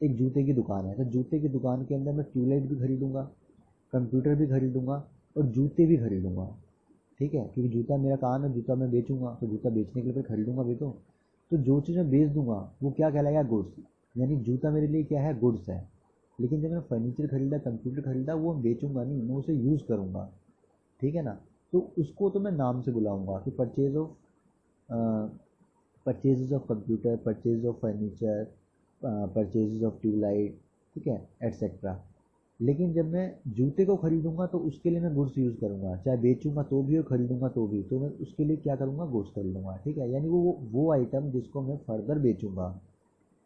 एक जूते की दुकान है, तो जूते की दुकान के अंदर मैं ट्यूबलाइट भी खरीदूंगा, कंप्यूटर भी खरीदूंगा और जूते भी खरीदूंगा, ठीक है, क्योंकि जूता मेरा काम है, जूता मैं बेचूंगा, तो जूता बेचने के लिए फिर खरीदूंगा भी तो जो चीज़ मैं बेच दूंगा वो क्या कहलाएगा? गुड्स। यानी जूता मेरे लिए क्या है? गुड्स है। लेकिन जब मैं फर्नीचर खरीदा, कंप्यूटर खरीदा, वो मैं बेचूंगा नहीं, मैं उसे यूज़ करूंगा, ठीक है ना। तो उसको तो मैं नाम से बुलाऊंगा कि purchase of, purchases of computer, purchase of furniture, purchases of tubelight, ठीक है, एट्सेट्रा। लेकिन जब मैं जूते को खरीदूंगा तो उसके लिए मैं गुड्स यूज़ करूंगा, चाहे बेचूंगा तो भी और खरीदूंगा तो भी, तो मैं उसके लिए क्या करूंगा? गुड्स खरीदूंगा, ठीक है। यानी वो आइटम जिसको मैं फर्दर बेचूंगा,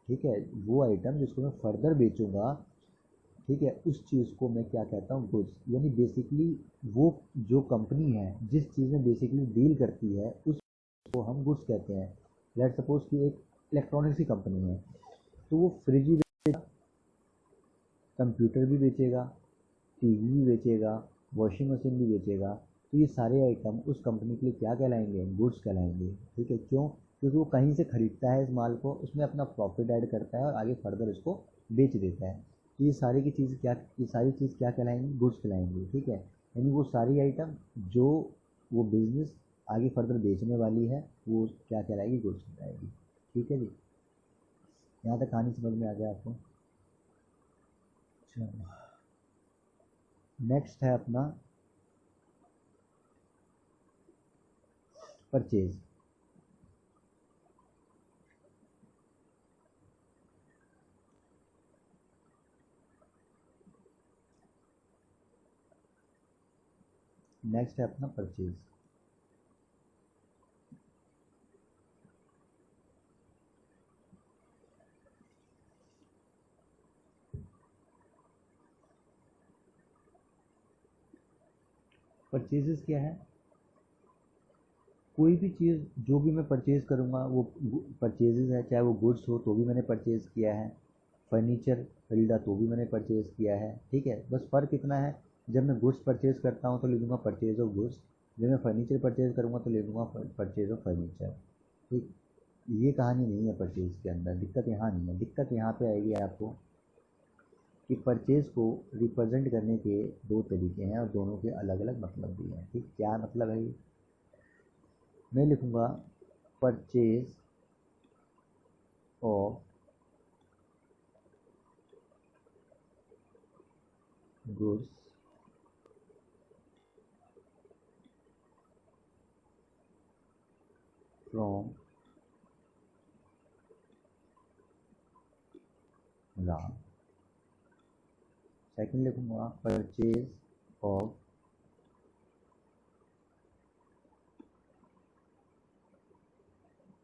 ठीक है, वो आइटम जिसको मैं फर्दर बेचूंगा, ठीक है, उस चीज़ को मैं क्या कहता हूँ? गुड्स। यानी बेसिकली वो जो कंपनी है जिस चीज़ में बेसिकली डील करती है उसको हम गुड्स कहते हैं। लेट सपोज कि एक इलेक्ट्रॉनिक्स की कंपनी है, तो वो फ्रिज भी बेचेगा, कंप्यूटर भी बेचेगा, टीवी भी बेचेगा, वॉशिंग मशीन भी बेचेगा। तो ये सारे आइटम उस कंपनी के लिए क्या कहलाएंगे? गुड्स कहलाएंगे, ठीक है। क्यों? क्योंकि वो कहीं से खरीदता है इस माल को, उसमें अपना प्रॉफिट ऐड करता है और आगे फर्दर इसको बेच देता है। तो ये सारी की चीज़ क्या, ये सारी चीज़ क्या कहलाएंगी? गुड्स कहलाएंगी, ठीक है। यानी वो सारी आइटम जो वो बिजनेस आगे फर्दर बेचने वाली है वो क्या कहलाएगी? गुड्स कहलाएगी, ठीक है जी। यहाँ तक कहानी समझ में आ गया आपको? चलो, नेक्स्ट है अपना परचेज। नेक्स्ट है अपना परचेज। परचेजेस क्या है? कोई भी चीज़ जो भी मैं परचेज़ करूँगा वो परचेजेस है, चाहे वो गुड्स हो तो भी मैंने परचेज़ किया है, फर्नीचर खरीदा तो भी मैंने परचेज़ किया है। ठीक है, बस फ़र्क इतना है, जब मैं गुड्स परचेज़ करता हूँ तो ले लूँगा परचेज़ ऑफ गुड्स, जब मैं फर्नीचर परचेज़ करूँगा तो ले लूँगा परचेज़ ऑफ फर्नीचर। ठीक, ये कहानी नहीं है परचेज़ के अंदर, दिक्कत यहाँ नहीं है। दिक्कत यहाँ पे आएगी आपको कि परचेज़ को रिप्रेजेंट करने के दो तरीके हैं और दोनों के अलग अलग मतलब भी हैं। ठीक, क्या मतलब है ये? मैं लिखूँगा purchase of goods from Ram. Second लिखूँगा purchase of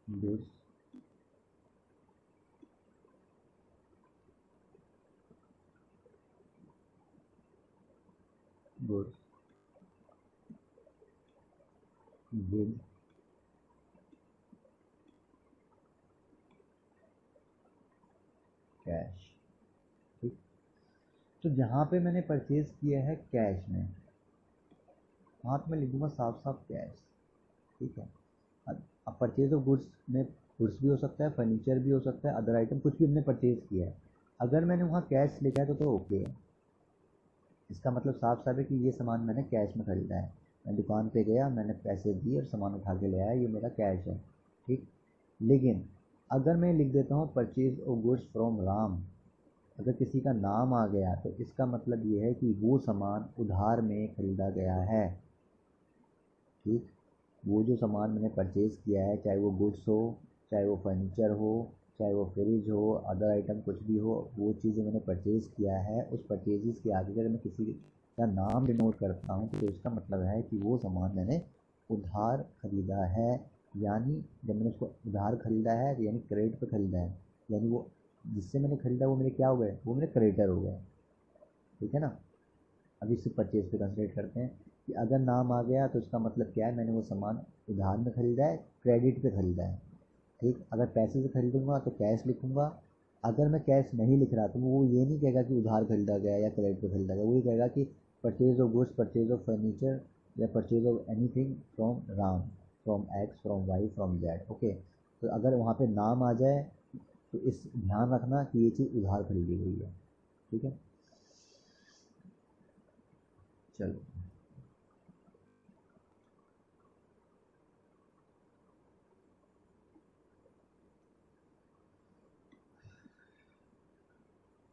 goods goods with cash. ठीक, तो जहाँ पे मैंने परचेज किया है कैश में, वहाँ पे मैं लिखूँगा साफ साफ कैश। ठीक है, अब परचेज ऑफ गुड्स में गुड्स भी हो सकता है, फर्नीचर भी हो सकता है, अदर आइटम कुछ भी हमने परचेज किया है। अगर मैंने वहाँ कैश लिखा है तो ओके है, इसका मतलब साफ साफ है कि ये सामान मैंने कैश में ख़रीदा है। मैं दुकान पे गया, मैंने पैसे दिए और सामान उठा के ले आया, ये मेरा कैश है। ठीक, लेकिन अगर मैं लिख देता हूँ purchase of goods from Ram, अगर किसी का नाम आ गया तो इसका मतलब ये है कि वो सामान उधार में ख़रीदा गया है। ठीक, वो जो सामान मैंने परचेज़ किया है, चाहे वो गुड्स हो, चाहे वो फर्नीचर हो, चाहे वो फ्रिज हो, अदर आइटम कुछ भी हो, वो चीज़ें मैंने परचेज़ किया है, उस परचेज़ के आगे अगर मैं किसी का नाम डिनोट करता हूँ तो इसका मतलब है कि वो सामान मैंने उधार ख़रीदा है। यानी जब मैंने उसको उधार ख़रीदा है यानी क्रेडिट पे ख़रीदा है, यानी वो जिससे मैंने ख़रीदा वो मेरे क्या हो गए, वो मेरे क्रेडिटर हो गए। ठीक है ना, अभी सिर्फ परचेज पे कंसंट्रेट करते हैं कि अगर नाम आ गया तो इसका मतलब क्या है, मैंने वो सामान उधार में ख़रीदा है, क्रेडिट पे ख़रीदा है। ठीक, अगर पैसे से ख़रीदूंगा तो कैश लिखूंगा, अगर मैं कैश नहीं लिख रहा तो वो ये नहीं कहेगा कि उधार ख़रीदा गया या क्रेडिट पे ख़रीदा गया, वो ये कहेगा कि purchase of goods, purchase of furniture या purchase of anything from Ram, from X, from Y, from Z. Okay, तो अगर वहाँ पे नाम आ जाए तो इस ध्यान रखना कि ये चीज़ उधार खरीदी गई है। ठीक है, चलो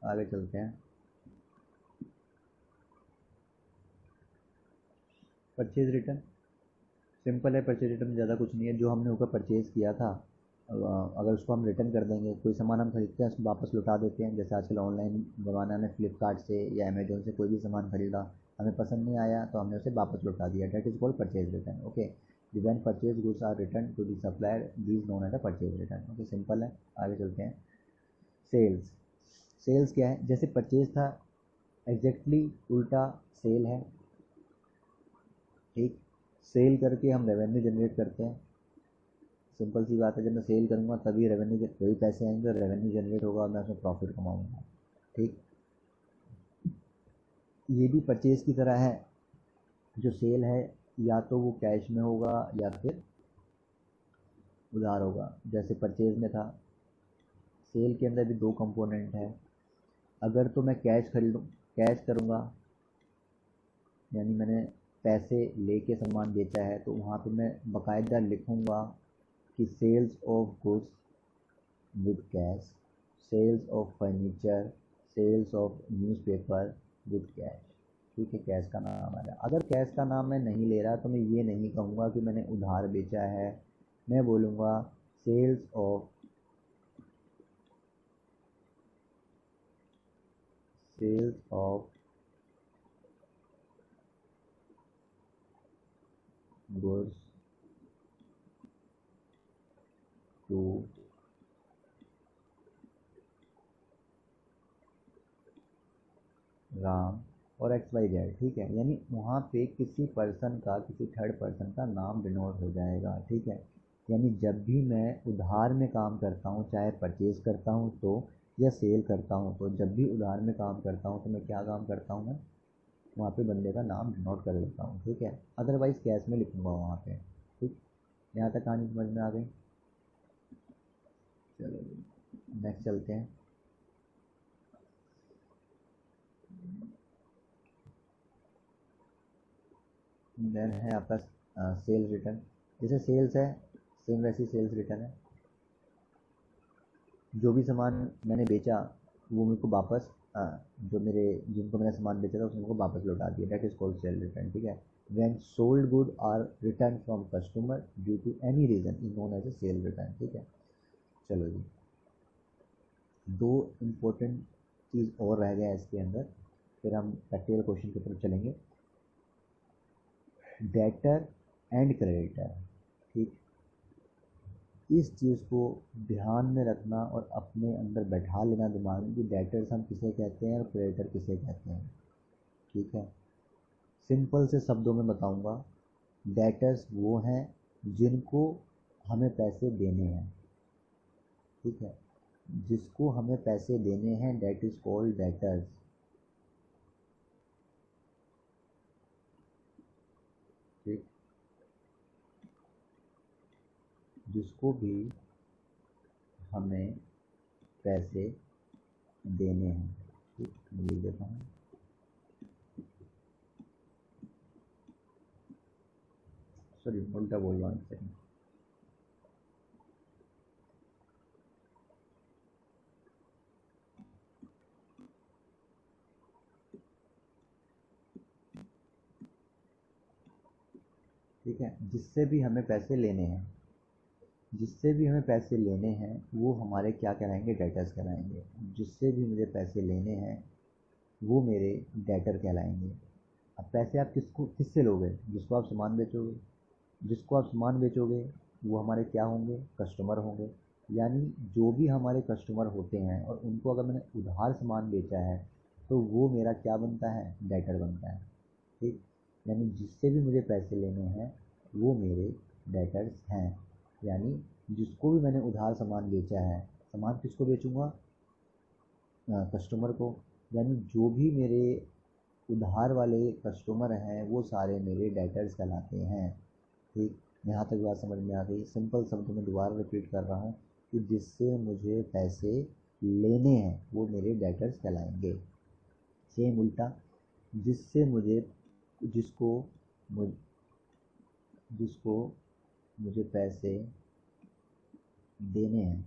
आगे चलते हैं। परचेज रिटर्न सिंपल है, परचेज रिटर्न में ज़्यादा कुछ नहीं है। जो हमने ऊपर परचेज़ किया था अगर उसको हम रिटर्न कर देंगे, कोई सामान हम खरीदते हैं उसको वापस लौटा देते हैं, जैसे आजकल ऑनलाइन ज़माना में फ्लिपकार्ट से या अमेजोन से कोई भी सामान खरीदा, हमें पसंद नहीं आया तो हमने उसे वापस लौटा दिया, that is called purchase return. Okay, when purchase goods are return to the supplier these known as a purchase return. Okay, simple है, आगे चलते हैं। सेल्स, सेल्स क्या है? जैसे परचेज था एग्जैक्टली उल्टा सेल है। ठीक, सेल करके हम रेवेन्यू जनरेट करते हैं, सिंपल सी बात है, जब मैं सेल करूँगा तभी रेवेन्यू के तभी पैसे आएंगे और रेवेन्यू जनरेट होगा और मैं उसमें प्रॉफिट कमाऊँगा। ठीक, ये भी परचेज़ की तरह है, जो सेल है या तो वो कैश में होगा या फिर उधार होगा। जैसे परचेज़ में था, सेल के अंदर भी दो कंपोनेंट है। अगर तो मैं कैश खरीदूँ, कैश करूँगा यानी मैंने पैसे लेके सामान बेचा है, तो वहाँ पे मैं बाकायदा लिखूँगा कि sales of goods with cash, sales of furniture, sales of newspaper with cash. ठीक है, कैश का नाम आ रहा है। अगर कैश का नाम मैं नहीं ले रहा तो मैं ये नहीं कहूँगा कि मैंने उधार बेचा है, मैं बोलूँगा sales of sales of goods to Ram और XYZ, ठीक है। यानी वहाँ पे किसी पर्सन का, किसी थर्ड पर्सन का नाम डिनोट हो जाएगा, ठीक है। यानी जब भी मैं उधार में काम करता हूँ, चाहे परचेज करता हूँ तो या सेल करता हूँ, तो जब भी उधार में काम करता हूँ तो मैं क्या काम करता हूँ, मैं वहाँ पे बंदे का नाम डिनोट कर देता हूँ, ठीक है। अदरवाइज़ कैश में लिखूँगा वहाँ पे, ठीक। यहाँ तक कहानी समझ में आ गई। चलो नेक्स्ट चलते हैं। देन है आपका सेल्स रिटर्न। जैसे सेल्स है, सेम वैसी सेल्स रिटर्न है। जो भी सामान मैंने बेचा वो मेरे को वापस जो मेरे जिनको मैंने सामान बेचा था उसको वापस लौटा दिया, that is called sale return, ठीक है। When sold good are return from customer due to any reason is known as a sale return, ठीक है। चलो जी, दो इम्पोर्टेंट चीज़ और रह गया है इसके अंदर, फिर हम प्रैक्टिकल क्वेश्चन की तरफ चलेंगे। डेटर एंड क्रेडिटर, ठीक। इस चीज़ को ध्यान में रखना और अपने अंदर बैठा लेना दिमाग में कि डेटर्स हम किसे कहते हैं और क्रेडिटर किसे कहते हैं, ठीक है। सिंपल से शब्दों में बताऊंगा, डेटर्स वो हैं जिनको हमें पैसे देने हैं, ठीक है। जिसको हमें पैसे देने हैं डेट इज़ कॉल्ड डेटर्स, ठीक। जिसको भी हमें पैसे देने हैं, ठीक। मैं लिख देता हूँ, सॉरी उल्टा बोल रहा हूँ, एक सेकंड। ठीक है, जिससे भी हमें पैसे लेने हैं, जिससे भी हमें पैसे लेने हैं वो हमारे क्या कहलाएंगे, डेटर्स कहलाएंगे। जिससे भी मुझे पैसे लेने हैं वो मेरे डेटर कहलाएंगे। अब पैसे आप किससे लोगे, जिसको आप सामान बेचोगे, जिसको आप सामान बेचोगे वो हमारे क्या होंगे, कस्टमर होंगे। यानी जो भी हमारे कस्टमर होते हैं और उनको अगर मैंने उधार सामान बेचा है तो वो मेरा क्या बनता है, डेटर बनता है, ठीक। यानी जिससे भी मुझे पैसे लेने हैं वो मेरे डेटर्स हैं। यानी जिसको भी मैंने उधार सामान बेचा है, सामान किसको बेचूंगा, कस्टमर को। यानी जो भी मेरे उधार वाले कस्टमर हैं वो सारे मेरे डेटर्स कहलाते हैं, ठीक। यहाँ तक बात समझ में आ गई। सिंपल शब्द में दोबारा रिपीट कर रहा हूँ कि जिससे मुझे पैसे लेने हैं वो मेरे डेटर्स कहलाएंगे। सेम उल्टा, जिससे मुझे जिसको मुझ जिसको मुझे पैसे देने हैं,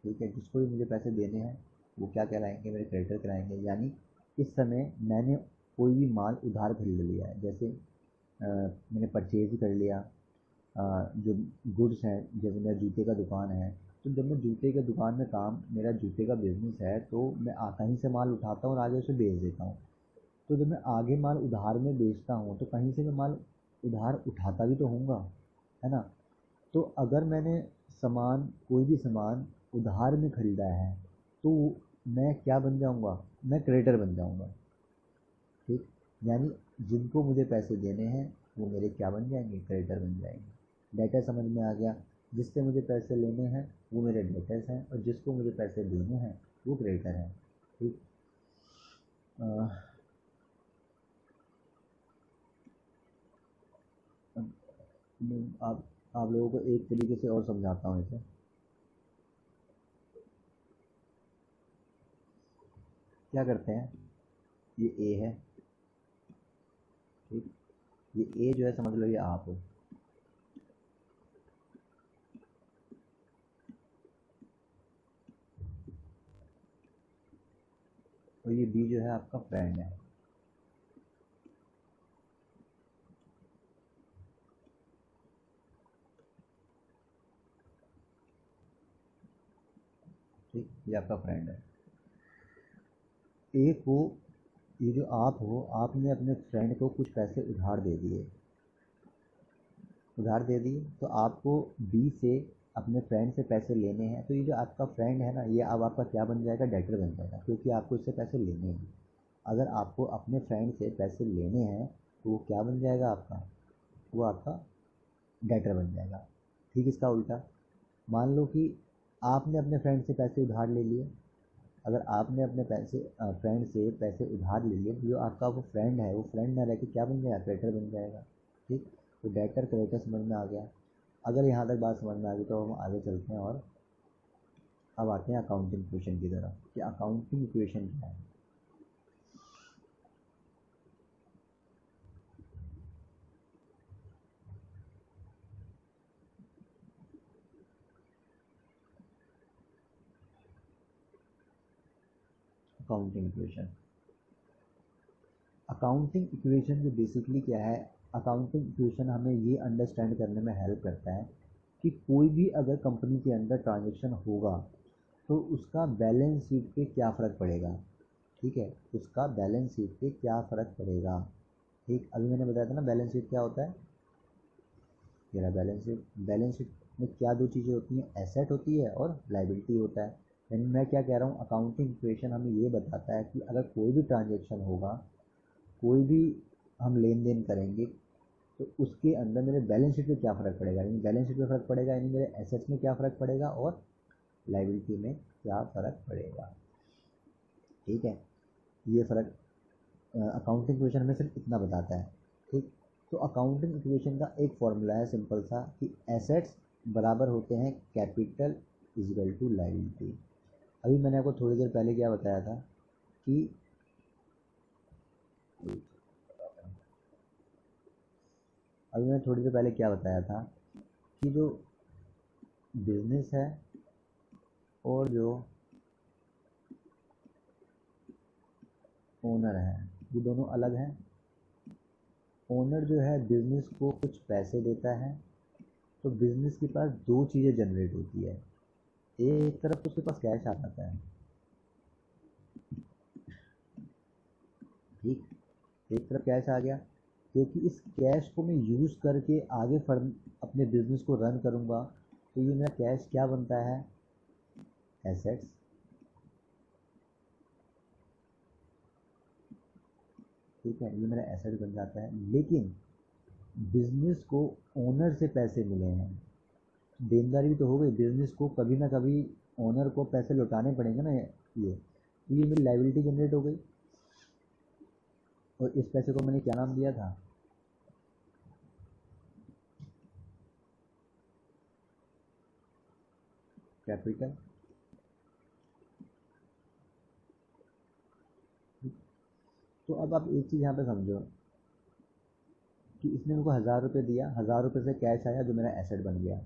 ठीक है। जिसको भी मुझे पैसे देने हैं वो क्या कहलाएंगे, मेरे क्रेडिटर कहलाएंगे। यानी इस समय मैंने कोई भी माल उधार खरीद लिया है, जैसे मैंने परचेज कर लिया, जो गुड्स हैं, जैसे मेरा जूते का दुकान है, तो जब मैं जूते के दुकान में काम, मेरा जूते का बिजनेस है, तो मैं कहीं से माल उठाता हूँ और आगे उसे बेच देता हूँ। तो जब मैं आगे माल उधार में बेचता हूँ तो कहीं से मैं माल उधार उठाता भी तो होऊंगा, है ना। तो अगर मैंने सामान, कोई भी सामान उधार में खरीदा है तो मैं क्या बन जाऊंगा, मैं क्रेडिटर बन जाऊंगा, ठीक। यानी जिनको मुझे पैसे देने हैं वो मेरे क्या बन जाएंगे, क्रेडिटर बन जाएंगे। डेटर समझ में आ गया। जिससे मुझे पैसे लेने हैं वो मेरे डेटर्स हैं और जिसको मुझे पैसे देने हैं वो क्रेडिटर हैं, ठीक। आप लोगों को एक तरीके से और समझाता हूँ इसे। क्या करते हैं, ये ए है, ठीक। ये ए जो है समझ लो ये आप हो, और ये बी जो है आपका फ्रेंड है। ठीक, ये आपका फ्रेंड है। ए को, ये जो आप हो, आपने अपने फ्रेंड को कुछ पैसे उधार दे दिए, तो आपको बी से अपने फ्रेंड से पैसे लेने हैं। तो ये जो आपका फ्रेंड है ना, ये अब आपका क्या बन जाएगा, डेटर बन जाएगा, क्योंकि आपको इससे पैसे लेने हैं। अगर आपको अपने फ्रेंड से पैसे लेने हैं तो वो क्या बन जाएगा आपका, वो आपका डेटर बन जाएगा। ठीक, इसका उल्टा, मान लो कि आपने अपने फ्रेंड से पैसे उधार ले लिए। अगर आपने अपने फ्रेंड से पैसे उधार ले लिए, जो आपका वो फ्रेंड है, वो फ्रेंड ना रह के क्या बन जाएगा, क्रेडिटर बन जाएगा। ठीक, तो डेटर क्रेडिटर समझ में आ गया। अगर यहाँ तक बात समझ में आ गई तो हम आगे चलते हैं और अब आते हैं अकाउंटिंग इक्वेशन की तरफ कि अकाउंटिंग इक्वेशन क्या है। अकाउंटिंग इक्वेशन, अकाउंटिंग इक्वेशन जो बेसिकली क्या है, अकाउंटिंग इक्वेशन हमें ये अंडरस्टैंड करने में हेल्प करता है कि कोई भी अगर कंपनी के अंदर ट्रांजेक्शन होगा तो उसका बैलेंस शीट पे क्या फ़र्क पड़ेगा। ठीक है, उसका बैलेंस शीट पे क्या फ़र्क पड़ेगा। ठीक, अभी मैंने बताया था ना बैलेंस शीट क्या होता है। मेरा बैलेंस शीट में क्या दो चीज़ें होती हैं, एसेट होती है और लाइबिलिटी होता है। यानी मैं क्या कह रहा हूँ, अकाउंटिंग इक्वेशन हमें ये बताता है कि अगर कोई भी ट्रांजेक्शन होगा, कोई भी हम लेन देन करेंगे, तो उसके अंदर मेरे बैलेंस शीट में क्या फ़र्क पड़ेगा, यानी बैलेंस शीट में फ़र्क पड़ेगा, यानी मेरे एसेट्स में क्या फ़र्क पड़ेगा और लाइबिलिटी में क्या फ़र्क पड़ेगा। ठीक है, ये फ़र्क अकाउंटिंग इक्वेशन हमें सिर्फ इतना बताता है। ठीक, तो अकाउंटिंग इक्वेशन का एक फॉर्मूला है सिंपल सा कि एसेट्स बराबर होते हैं कैपिटल इजिकल टू लाइबिलिटी। अभी मैंने आपको थोड़ी देर पहले क्या बताया था कि क्या बताया था कि जो बिजनेस है और जो ओनर है, ये दोनों अलग हैं। ओनर जो है बिजनेस को कुछ पैसे देता है, तो बिजनेस के पास दो चीज़ें जनरेट होती है। एक तरफ तो उसके पास कैश आ जाता है। ठीक, एक तरफ कैश आ गया, क्योंकि इस कैश को मैं यूज़ करके आगे फर्म अपने बिजनेस को रन करूँगा, तो ये मेरा कैश क्या बनता है, एसेट्स। ठीक है, ये मेरा एसेट बन जाता है। लेकिन बिजनेस को ओनर से पैसे मिले हैं, देनदारी भी तो हो गई, बिजनेस को कभी ना कभी ओनर को पैसे लौटाने पड़ेंगे ना, ये मेरी लाइबिलिटी जनरेट हो गई। और इस पैसे को मैंने क्या नाम दिया था, कैपिटल। तो अब आप एक चीज़ यहाँ पे समझो कि इसने मेरे को 1000 रुपये दिया, 1000 रुपये से कैश आया जो मेरा एसेट बन गया।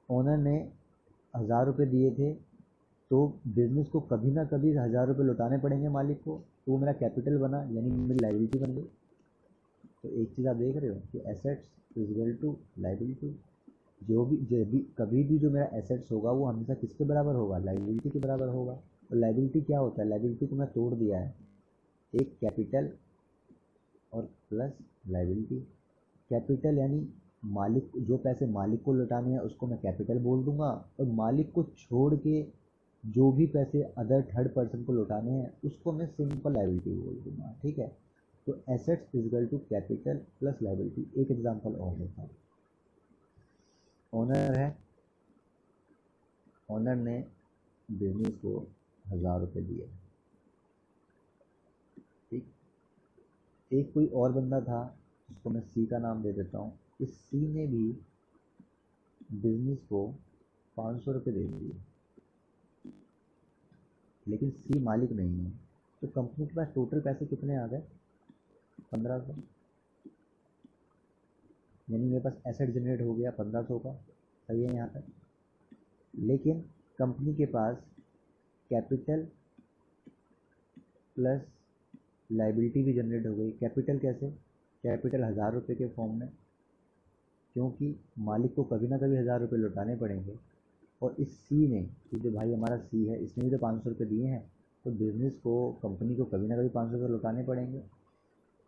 ओनर ने 1000 रुपये दिए थे, तो बिजनेस को कभी ना कभी 1000 रुपये लौटाने पड़ेंगे मालिक को, तो वो मेरा कैपिटल बना, यानी मेरी लाइबिलिटी बन गई। तो एक चीज़ आप देख रहे हो कि एसेट्स इजल टू लाइबिलिटी। जो भी कभी भी जो मेरा एसेट्स होगा वो हमेशा किसके बराबर होगा, लाइबिलिटी के बराबर होगा। और लाइबिलिटी क्या होता है, लाइबिलिटी को मैं तोड़ दिया है, एक कैपिटल और प्लस लाइबिलिटी। कैपिटल यानी मालिक, जो पैसे मालिक को लौटाने हैं उसको मैं कैपिटल बोल दूंगा, और मालिक को छोड़ के जो भी पैसे अदर थर्ड पर्सन को लौटाने हैं उसको मैं सिंपल लाइबिलिटी बोल दूंगा। ठीक है, तो assets equal to capital plus liability. एक एग्जांपल और देता हूँ। ओनर है, ओनर ने बिजनेस को 1000 रुपये दिए। ठीक, एक कोई और बंदा था जिसको मैं सी का नाम दे देता हूँ, इस सी ने भी बिजनेस को 500 रुपये दे दिए, लेकिन सी मालिक नहीं है। तो कंपनी के पास टोटल पैसे कितने आ गए, 1500। यानी मेरे पास एसेट जनरेट हो गया 1500 का। सही है यहाँ तक। लेकिन कंपनी के पास कैपिटल प्लस लाइबिलिटी भी जनरेट हो गई। कैपिटल कैसे, कैपिटल 1000 रुपये के फॉर्म में, क्योंकि मालिक को कभी ना कभी 1000 रुपये लौटाने पड़ेंगे। और इस सी ने, जो भाई हमारा सी है, इसने भी तो 500 रुपये दिए हैं, तो बिजनेस को, कंपनी को कभी ना कभी 500 रुपये लौटाने पड़ेंगे।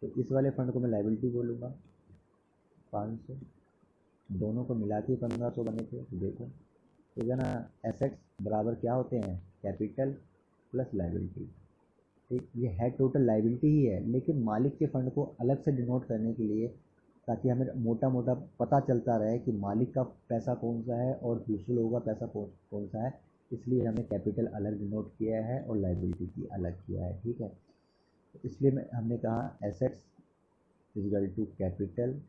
तो इस वाले फंड को मैं लाइबिलिटी बोलूँगा। 500 दोनों को मिला के 1500 बने थे, तो देखो ठीक है ना। एसेट्स बराबर क्या होते हैं, कैपिटल प्लस लाइबिलिटी। ठीक, ये है टोटल लाइबिलिटी ही है, लेकिन मालिक के फंड को अलग से डिनोट करने के लिए, ताकि हमें मोटा मोटा पता चलता रहे कि मालिक का पैसा कौन सा है और दूसरे लोगों का पैसा कौन सा है, इसलिए हमने कैपिटल अलग डिनोट किया है और लाइबिलिटी की अलग किया है। ठीक है, तो इसलिए हमने कहा assets equal to capital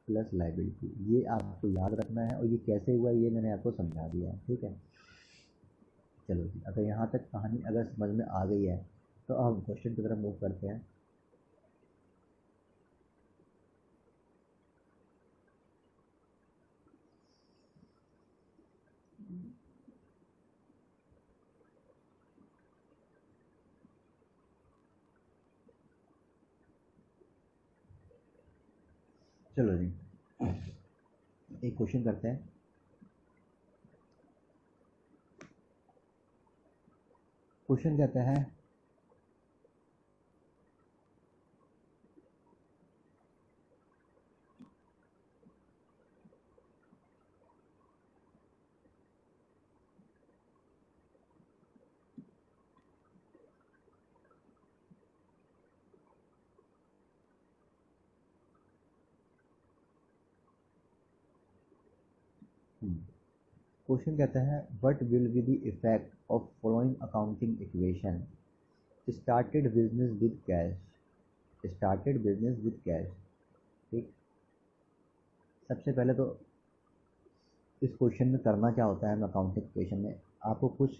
plus liability. ये आपको याद रखना है, और ये कैसे हुआ ये मैंने आपको समझा दिया है। ठीक है, चलो जी, अगर यहाँ तक कहानी अगर समझ में आ गई है तो अब क्वेश्चन की तरफ मूव करते हैं। चलो जी, एक क्वेश्चन करते हैं। क्वेश्चन कहता है क्वेश्चन कहता है what will be the effect of following accounting equation, started business with cash, started business with cash. ठीक, सबसे पहले तो इस क्वेश्चन में करना क्या होता है, अकाउंटिंग इक्वेशन में आपको कुछ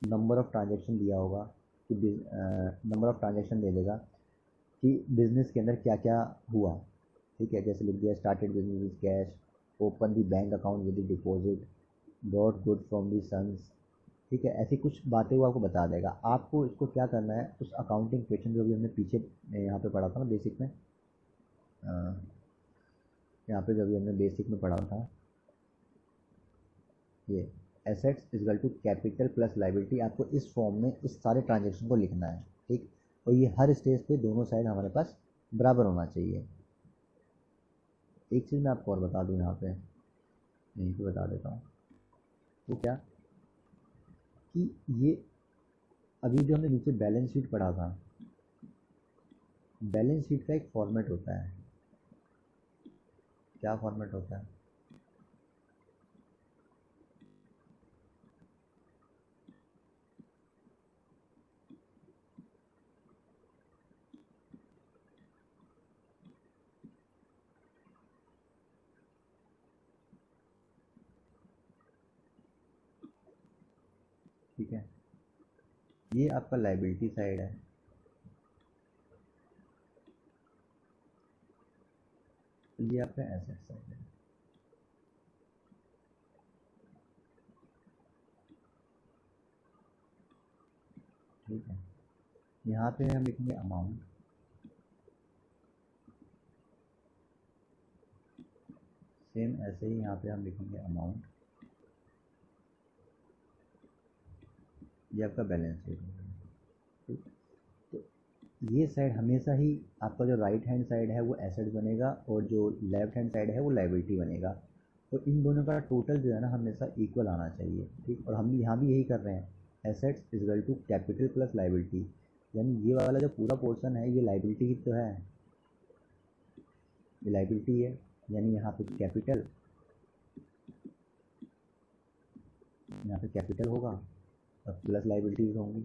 नंबर ऑफ ट्रांजेक्शन दिया होगा, कि नंबर ऑफ ट्रांजेक्शन दे देगा कि बिजनेस के अंदर क्या क्या हुआ। ठीक है, जैसे लिख दिया started business with cash, open the bank account with deposit, got good from the sons. ठीक है, ऐसी कुछ बातें वो आपको बता देगा। आपको इसको क्या करना है, उस अकाउंटिंग इक्वेशन जो भी हमने पीछे यहाँ पे पढ़ा था ना बेसिक में, यहाँ पे जो भी हमने बेसिक में पढ़ा था, ये assets equal to capital plus liability, आपको इस फॉर्म में इस सारे ट्रांजेक्शन को लिखना है। ठीक, और ये हर स्टेज पे दोनों साइड हमारे पास बराबर होना चाहिए। एक चीज़ मैं आपको और बता दूँ, यहाँ पे यहीं पे बता देता हूँ, तो क्या कि ये अभी जो हमने नीचे बैलेंस शीट पढ़ा था, बैलेंस शीट का एक फॉर्मेट होता है। क्या फॉर्मेट होता है, ठीक है, ये आपका लाइबिलिटी साइड है, ये आपका एसेट साइड है। ठीक है, यहाँ पे हम लिखेंगे अमाउंट, सेम ऐसे ही यहाँ पे हम लिखेंगे अमाउंट, ये आपका बैलेंस शीट है। ठीक, तो ये साइड हमेशा ही आपका जो राइट हैंड साइड है वो एसेट बनेगा, और जो लेफ्ट हैंड साइड है वो लाइबिलिटी बनेगा। तो इन दोनों का टोटल जो है ना हमेशा इक्वल आना चाहिए। ठीक, और हम यहाँ भी यही कर रहे हैं, assets equal to capital plus liability, यानी ये वाला जो पूरा पोर्शन है ये लाइबिलिटी ही तो है, ये लाइबिलिटी है, यानी यहाँ पे कैपिटल, यहाँ पे कैपिटल होगा और प्लस लाइबिलिटीज होंगी,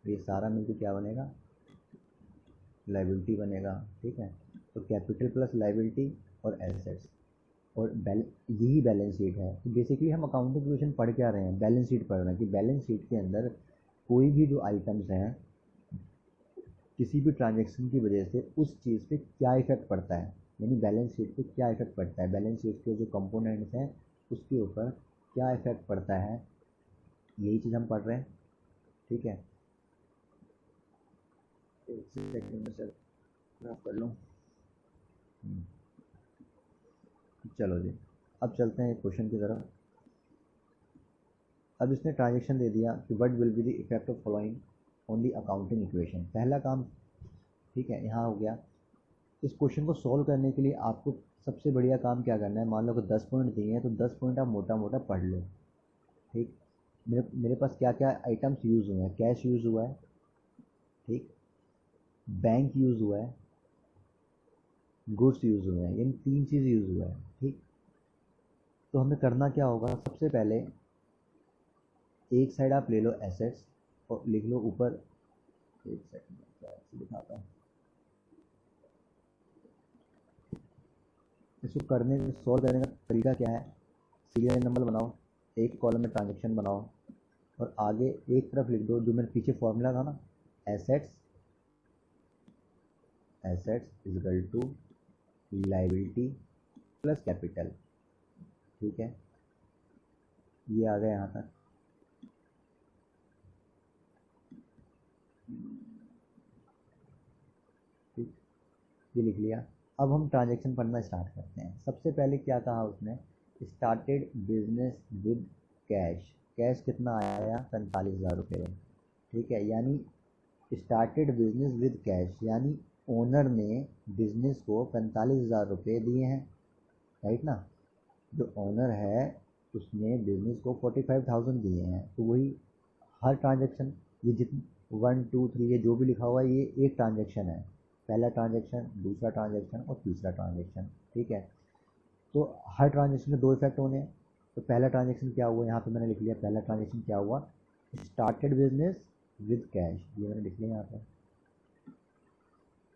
तो ये सारा मिलकर क्या बनेगा, लाइबिलिटी बनेगा। ठीक है, तो कैपिटल प्लस लाइबिलिटी और एसेट्स, और यही बैलेंस शीट है। तो बेसिकली हम अकाउंटिंग इक्वेशन पढ़ क्या रहे हैं, बैलेंस शीट पढ़ रहे हैं, कि बैलेंस शीट के अंदर कोई भी जो आइटम्स हैं, किसी भी ट्रांजेक्शन की वजह से उस चीज़ पे क्या इफेक्ट पड़ता है, यानी बैलेंस शीट पे क्या इफेक्ट पड़ता है, बैलेंस शीट के जो कंपोनेंट्स हैं उसके ऊपर क्या इफेक्ट पड़ता है, यही चीज़ हम पढ़ रहे हैं। ठीक है, एक सेकंड में सर मैं कर लूँ। चलो जी, अब चलते हैं क्वेश्चन की तरफ। अब इसने ट्रांजेक्शन दे दिया कि what will be the effect of following on the accounting equation, पहला काम। ठीक है, यहाँ हो गया। इस क्वेश्चन को सॉल्व करने के लिए आपको सबसे बढ़िया काम क्या करना है, मान लो कि 10 पॉइंट दिए हैं तो 10 पॉइंट आप मोटा मोटा पढ़ लो। ठीक, मेरे पास क्या क्या आइटम्स यूज़ हुए हैं, कैश यूज़ हुआ है, ठीक, बैंक यूज़ हुआ है, गुड्स यूज़ हुए हैं, यानी 3 चीज़ यूज़ हुआ है। ठीक, तो हमें करना क्या होगा, सबसे पहले एक साइड आप ले लो एसेट्स और लिख लो ऊपर, एक सेकंड दिखाता हूँ इसको करने सॉल्व करने का तरीका क्या है। सीरियल नंबर बनाओ, एक कॉलम में ट्रांजेक्शन बनाओ और आगे एक तरफ लिख दो जो मेरे पीछे फॉर्मूला था ना, assets assets equal to liability plus capital. ठीक है, ये आ गया यहाँ तक। ठीक, ये लिख लिया। अब हम ट्रांजेक्शन पढ़ना स्टार्ट करते हैं। सबसे पहले क्या कहा उसने, started business with cash. Cash कितना आया, 45,000 रुपये। ठीक है, यानी स्टार्टेड बिजनेस विद कैश, यानी ओनर ने बिजनेस को 45,000 रुपये दिए हैं, राइट ना। जो ओनर है उसने बिजनेस को 45,000 दिए हैं, तो वही हर ट्रांजेक्शन, ये जितनी 1 2 3 ये जो भी लिखा हुआ है ये एक ट्रांजेक्शन है, पहला ट्रांजेक्शन, दूसरा ट्रांजेक्शन और तीसरा ट्रांजेक्शन। ठीक है, तो हर ट्रांजेक्शन में 2 इफेक्ट होने हैं। तो पहला ट्रांजेक्शन क्या हुआ, यहाँ पे मैंने लिख लिया, पहला ट्रांजेक्शन क्या हुआ, स्टार्टेड बिजनेस विद कैश, ये मैंने लिख लिया यहाँ पे।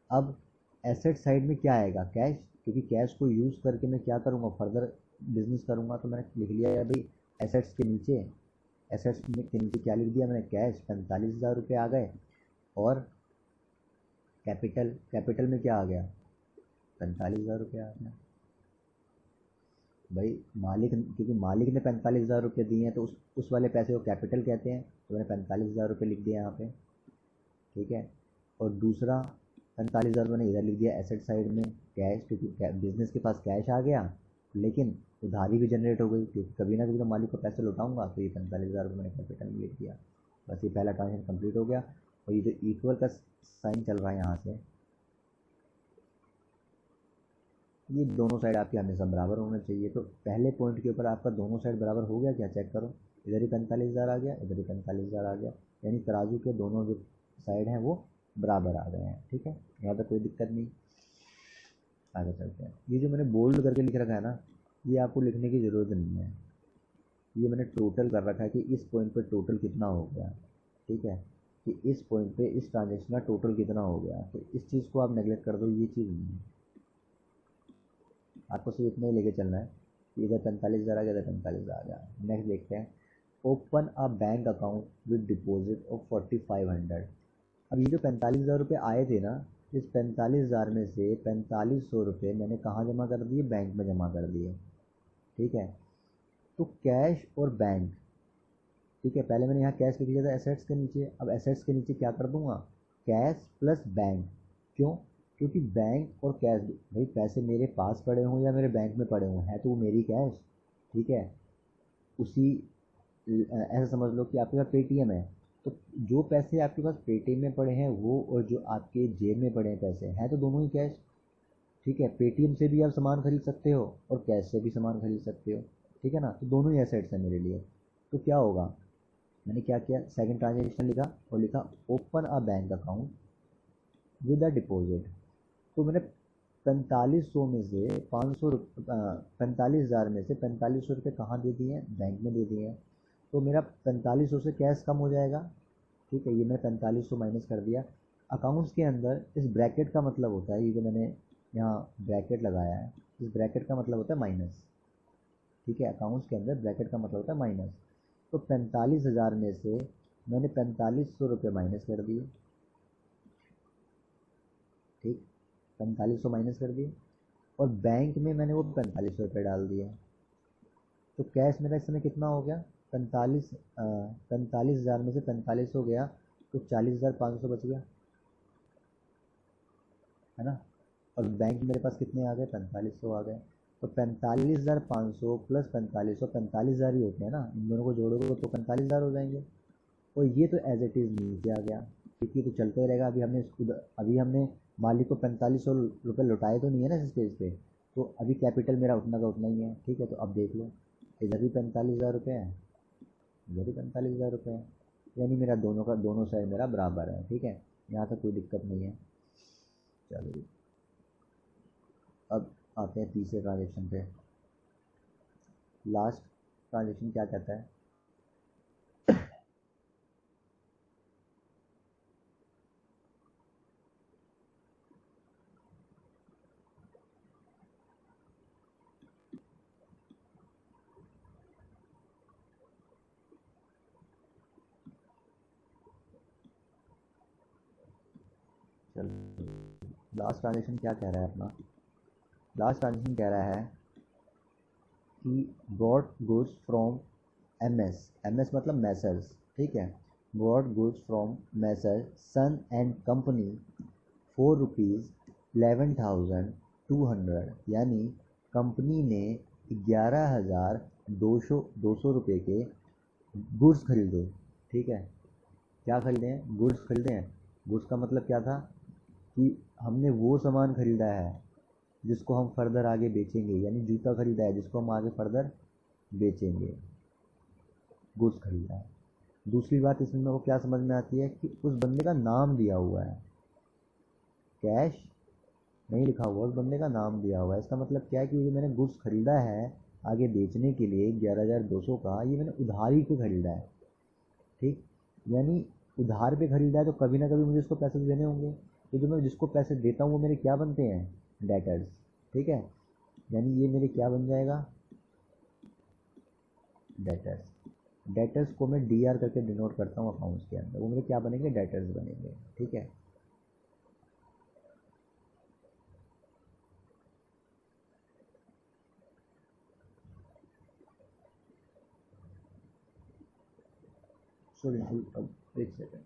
अब एसेट साइड में क्या आएगा, कैश, क्योंकि कैश को यूज़ करके मैं क्या करूँगा, फर्दर बिजनेस करूँगा। तो मैंने लिख लिया है भाई एसेट्स के नीचे, एसेट्स के नीचे क्या लिख दिया मैंने, कैश 45,000 रुपये आ गए। और कैपिटल, कैपिटल में क्या आ गया, 45,000 रुपये आ गया। भाई मालिक, क्योंकि मालिक ने 45,000 रुपये दिए हैं तो उस वाले पैसे को कैपिटल कहते हैं, तो मैंने 45,000 रुपये लिख दिया यहाँ पे। ठीक है, और दूसरा 45,000 मैंने इधर लिख दिया एसेट साइड में, कैश, क्योंकि बिजनेस के पास कैश आ गया लेकिन उधारी भी जनरेट हो गई, क्योंकि कभी ना कभी तो मालिक को पैसे लौटाऊंगा, तो ये 45,000 रुपये मैंने कैपिटल में लिख दिया। बस ये पहला ट्रांजेक्शन कंप्लीट हो गया। और ये जो इक्वल का साइन चल रहा है यहाँ से, ये दोनों साइड आपके हमेशा बराबर होना चाहिए। तो पहले पॉइंट के ऊपर आपका दोनों साइड बराबर हो गया क्या, चेक करो, इधर ही 45,000 आ गया, इधर ही 45,000 आ गया, यानी तराजू के दोनों जो साइड हैं वो बराबर आ गए हैं। ठीक है, यहाँ तक कोई दिक्कत नहीं। आगे चलते हैं। ये जो मैंने बोल्ड करके लिख रखा है ना, ये आपको लिखने की ज़रूरत नहीं है, ये मैंने टोटल कर रखा है कि इस पॉइंट पे टोटल कितना हो गया। ठीक है, कि इस पॉइंट पे इस ट्रांजेक्शन का टोटल कितना हो गया, तो इस चीज़ को आप नेगलेक्ट कर दो, ये चीज़ नहीं है। आपको सिर्फ इतना ही लेके चलना है कि इधर 45,000 आ गया, इधर 45,000 आ गया। नेक्स्ट देखते हैं, open a bank account with deposit of 4,500। अब ये जो 45,000 रुपये आए थे ना, इस 45,000 में से 4,500 रुपये मैंने कहाँ जमा कर दिए, बैंक में जमा कर दिए। ठीक है, तो कैश और बैंक, ठीक है, पहले मैंने यहाँ कैश लिख लिया था एसेट्स के नीचे, अब एसेट्स के नीचे क्या कर दूंगा, कैश प्लस बैंक। क्यों, क्योंकि बैंक और कैश, भाई पैसे मेरे पास पड़े हों या मेरे बैंक में पड़े हों, है तो वो मेरी कैश। ठीक है, उसी ऐसा समझ लो कि आपके पास पेटीएम है, तो जो पैसे आपके पास पेटीएम में पड़े हैं वो, और जो आपके जेब में पड़े हैं पैसे, हैं तो दोनों ही कैश। ठीक है, पेटीएम से भी आप सामान खरीद सकते हो और कैश से भी सामान खरीद सकते हो। ठीक है ना, तो दोनों ही एसेट्स हैं मेरे लिए। तो क्या होगा, मैंने क्या किया, सेकंड ट्रांजेक्शन लिखा और लिखा open a bank account with a deposit. तो मैंने 4500 में से 500 45,000 में से 4500 रुपये कहाँ दे दिए हैं, बैंक में दे दिए हैं। तो मेरा 4500 से कैश कम हो जाएगा। ठीक है, ये मैंने 4500 माइनस कर दिया। अकाउंट्स के अंदर इस ब्रैकेट का मतलब होता है, ये जो मैंने यहाँ ब्रैकेट लगाया है, इस ब्रैकेट का मतलब होता है माइनस। ठीक है, अकाउंट्स के अंदर ब्रैकेट का मतलब होता है माइनस। तो 45,000 में से मैंने 4500 रुपये माइनस कर दिए। ठीक, 4500 माइनस कर दिए और बैंक में मैंने वो 4500 रुपये डाल दिए। तो कैश मेरा इस समय कितना हो गया, 45,000 में से 45 हो गया तो 40,500 बच गया, है ना। और बैंक मेरे पास कितने आ गए, 4500 आ गए। तो 45,500 प्लस 4500, 45,000 ही होते हैं ना, इन दोनों को जोड़ोगे तो 45,000 हो जाएंगे। और ये तो एज इट इज़ नीचे आ गया, क्योंकि तो चलते ही रहेगा। अभी हमने मालिक को 4500 रुपये लौटाए तो नहीं है ना इस स्टेज पे, तो अभी कैपिटल मेरा उतना का उतना ही है। ठीक है, तो अब देख लो, इधर भी 45,000 रुपये है, इधर भी 45,000 रुपये है, यानी मेरा दोनों साइड मेरा बराबर है। ठीक है, यहाँ तक कोई दिक्कत नहीं है। चलो जी, अब आते हैं तीसरे ट्रांजेक्शन पे। लास्ट ट्रांजेक्शन क्या कहता है? चलो, लास्ट ट्रांजेक्शन क्या कह रहा है अपना? लास्ट ट्रांजेक्शन कह रहा है कि bought goods from M S मतलब मैसर्स। ठीक है, bought goods from Messrs son and company for ₹11,200, यानी कंपनी ने 11,200 रुपये के गुड्स खरीदे। ठीक है, क्या खरीदे हैं? गुड्स खरीदे हैं। गुड्स का मतलब क्या था कि हमने वो सामान खरीदा है जिसको हम फर्दर आगे बेचेंगे, यानी जूता खरीदा है जिसको हम आगे फर्दर बेचेंगे, गुड्स खरीदा है। दूसरी बात इसमें मेरे को क्या समझ में आती है कि उस बंदे का नाम दिया हुआ है, कैश नहीं लिखा हुआ, उस बंदे का नाम दिया हुआ है। इसका मतलब क्या है कि ये मैंने गुड्स खरीदा है आगे बेचने के लिए 11,200 का, ये मैंने उधारी पे खरीदा है। ठीक, यानी उधार पे खरीदा है तो कभी ना कभी मुझे उसको पैसे तो देने होंगे, तो जो मैं जिसको पैसे देता हूँ वो मेरे क्या बनते हैं? डेटर्स। ठीक है, यानी ये मेरे क्या बन जाएगा? डेटर्स। डेटर्स को मैं डी आर करके डिनोट करता हूँ अकाउंट्स के अंदर, वो मेरे क्या बनेंगे? डेटर्स बनेंगे। ठीक है, सॉरी, अब एक सेकेंड,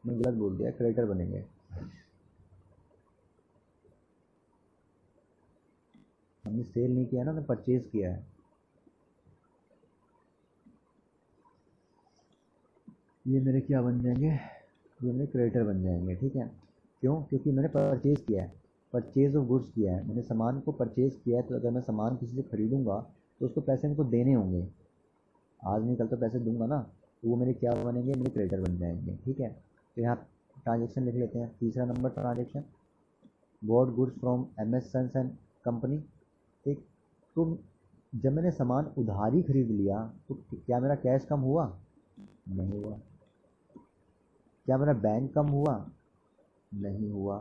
मैं गलत बोल दिया, क्रेडिटर बनेंगे। हमने सेल नहीं किया ना, हमने परचेज किया है। ये मेरे क्या बन जाएंगे? ये मेरे क्रेडिटर बन जाएंगे। ठीक है, क्यों? क्योंकि मैंने परचेज़ किया है, परचेज़ ऑफ गुड्स किया है, मैंने सामान को परचेज़ किया है। तो अगर मैं सामान किसी से ख़रीदूँगा तो उसको पैसे मेरे को देने होंगे, आज नहीं कल तो पैसे दूंगा ना, तो वो मेरे क्या बनेंगे? मेरे क्रेडिटर बन जाएंगे। ठीक है, तो यहाँ ट्रांजेक्शन लिख लेते हैं। तीसरा number transaction, bought goods from M S sons and company. ठीक, तो जब मैंने सामान उधारी खरीद लिया तो क्या मेरा कैश कम हुआ? नहीं हुआ। क्या मेरा बैंक कम हुआ? नहीं हुआ।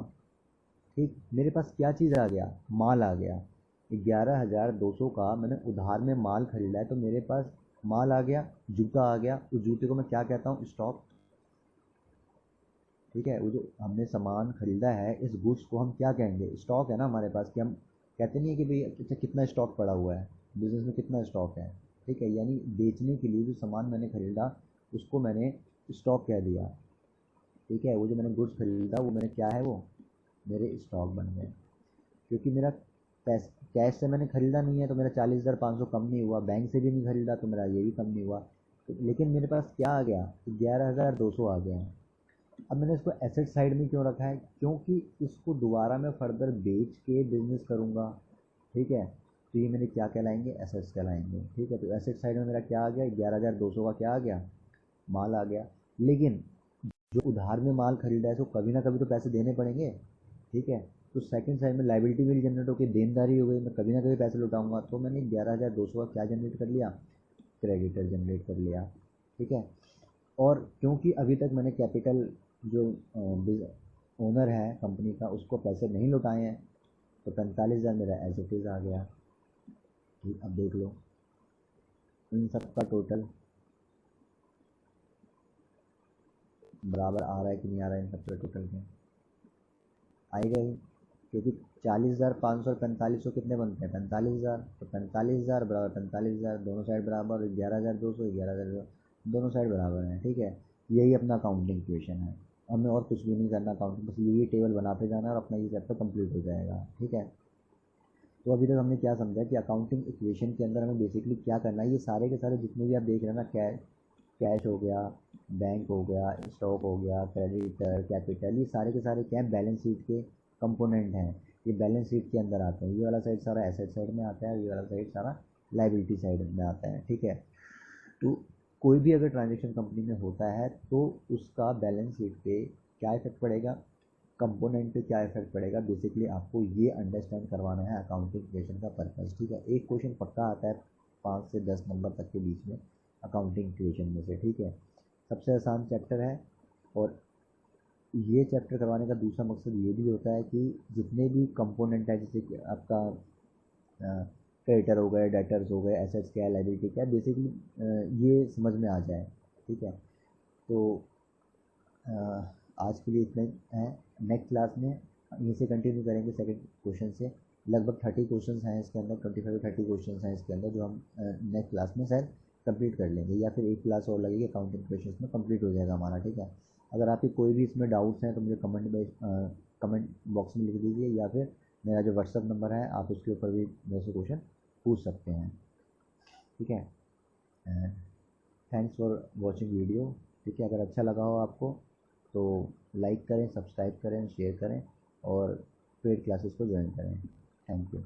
ठीक, मेरे पास क्या चीज़ आ गया? माल आ गया। 11,200 का मैंने उधार में माल खरीदा है, तो मेरे पास माल आ गया, जूता आ गया। उस जूते को मैं क्या कहता हूँ? स्टॉक। ठीक है, वो जो हमने सामान खरीदा है, इस गुड्स को हम क्या कहेंगे? स्टॉक है ना हमारे पास, कि हम कहते नहीं है कि भाई अच्छा कितना स्टॉक पड़ा हुआ है, बिजनेस में कितना स्टॉक है। ठीक है, यानी बेचने के लिए जो सामान मैंने खरीदा उसको मैंने स्टॉक कह दिया। ठीक है, वो जो मैंने गुड्स खरीदा वो मैंने क्या है? वो मेरे स्टॉक बन गए। क्योंकि मेरा कैश से मैंने ख़रीदा नहीं है तो मेरा 40,500 कम नहीं हुआ, बैंक से भी नहीं ख़रीदा तो मेरा ये भी कम नहीं हुआ। तो लेकिन मेरे पास क्या आ गया? 11,200 आ गया है। अब मैंने इसको एसेट साइड में क्यों रखा है? क्योंकि इसको दोबारा मैं फर्दर बेच के बिजनेस करूँगा। ठीक है, तो ये मेरे क्या कहलाएंगे? एसेट्स कहलाएंगे। ठीक है, तो एसेट साइड में मेरा क्या आ गया? 11,200 का क्या आ गया? माल आ गया। लेकिन जो उधार में माल खरीदा है तो कभी ना कभी तो पैसे देने पड़ेंगे। ठीक है, तो सेकंड साइड में लाइबिलिटी भी जनरेट होकर देनदारी हो गई, मैं कभी ना कभी पैसे लौटाऊंगा, तो मैंने 11,200 का क्या जनरेट कर लिया? क्रेडिटर जनरेट कर लिया। ठीक है, और क्योंकि अभी तक मैंने कैपिटल जो ओनर है कंपनी का उसको पैसे नहीं लौटाए हैं, तो 45,000 मेरा एज इट इज़ आ गया। ठीक, अब देख लो इन सब का टोटल बराबर आ रहा है कि नहीं आ रहा है? इन सब का टोटल में आएगा ही, क्योंकि 40,500 और 4500 कितने बनते हैं? 45,000। तो 45,000 बराबर 45,000, दोनों साइड बराबर। 11,200 11,000, दोनों साइड बराबर हैं। ठीक है, यही अपना अकाउंटिंग इक्वेशन है, हमें और कुछ भी नहीं करना अकाउंटिंग, बस यही टेबल बनाते जाना और अपना ये चैप्टर कंप्लीट हो जाएगा। ठीक है, तो अभी तक हमने क्या समझा कि अकाउंटिंग इक्वेशन के अंदर हमें बेसिकली क्या करना है। ये सारे के सारे जितने भी आप देख रहे हैं ना, कैश हो गया, बैंक हो गया, स्टॉक हो गया, क्रेडिटर, कैपिटल, ये सारे के सारे क्या है, बैलेंस शीट के कंपोनेंट हैं। ये बैलेंस शीट के अंदर आते हैं। ये वाला साइड सारा एसेट साइड में आता है, ये वाला साइड सारा लाइबिलिटी साइड में आता है। ठीक है, तो कोई भी अगर ट्रांजेक्शन कंपनी में होता है तो उसका बैलेंस शीट पे क्या इफेक्ट पड़ेगा, कंपोनेंट पे क्या इफेक्ट पड़ेगा, बेसिकली आपको ये अंडरस्टैंड करवाना है अकाउंटिंग इक्वेशन का पर्पस। ठीक है, एक क्वेश्चन पक्का आता है 5 से 10 नंबर तक के बीच में अकाउंटिंग इक्वेशन में से। ठीक है, सबसे आसान चैप्टर है। और ये चैप्टर करवाने का दूसरा मकसद ये भी होता है कि जितने भी कंपोनेंट है, जैसे कि आपका क्रेडिटर हो गए, डेटर्स हो गए, एसेट्स क्या है, लाइबिलिटी क्या है, बेसिकली ये समझ में आ जाए। ठीक है, तो आज के लिए इतना ही है। नेक्स्ट क्लास में यहीं से कंटिन्यू करेंगे सेकंड क्वेश्चन से। लगभग 30 क्वेश्चन हैं इसके अंदर, 25 से 30 क्वेश्चन हैं इसके अंदर, जो हम नेक्स्ट क्लास में शायद कंप्लीट कर लेंगे, या फिर एक क्लास और लगेगी अकाउंटिंग क्वेश्चन में कंप्लीट हो जाएगा हमारा। ठीक है, अगर आपके कोई भी इसमें डाउट्स हैं तो मुझे कमेंट बॉक्स में लिख दीजिए, या फिर मेरा जो व्हाट्सअप नंबर है आप उसके ऊपर भी मेरे से क्वेश्चन पूछ सकते हैं। ठीक है, थैंक्स फॉर वॉचिंग वीडियो। ठीक है, अगर अच्छा लगा हो आपको तो लाइक करें, सब्सक्राइब करें, शेयर करें और पेड क्लासेस को ज्वाइन करें। Thank you.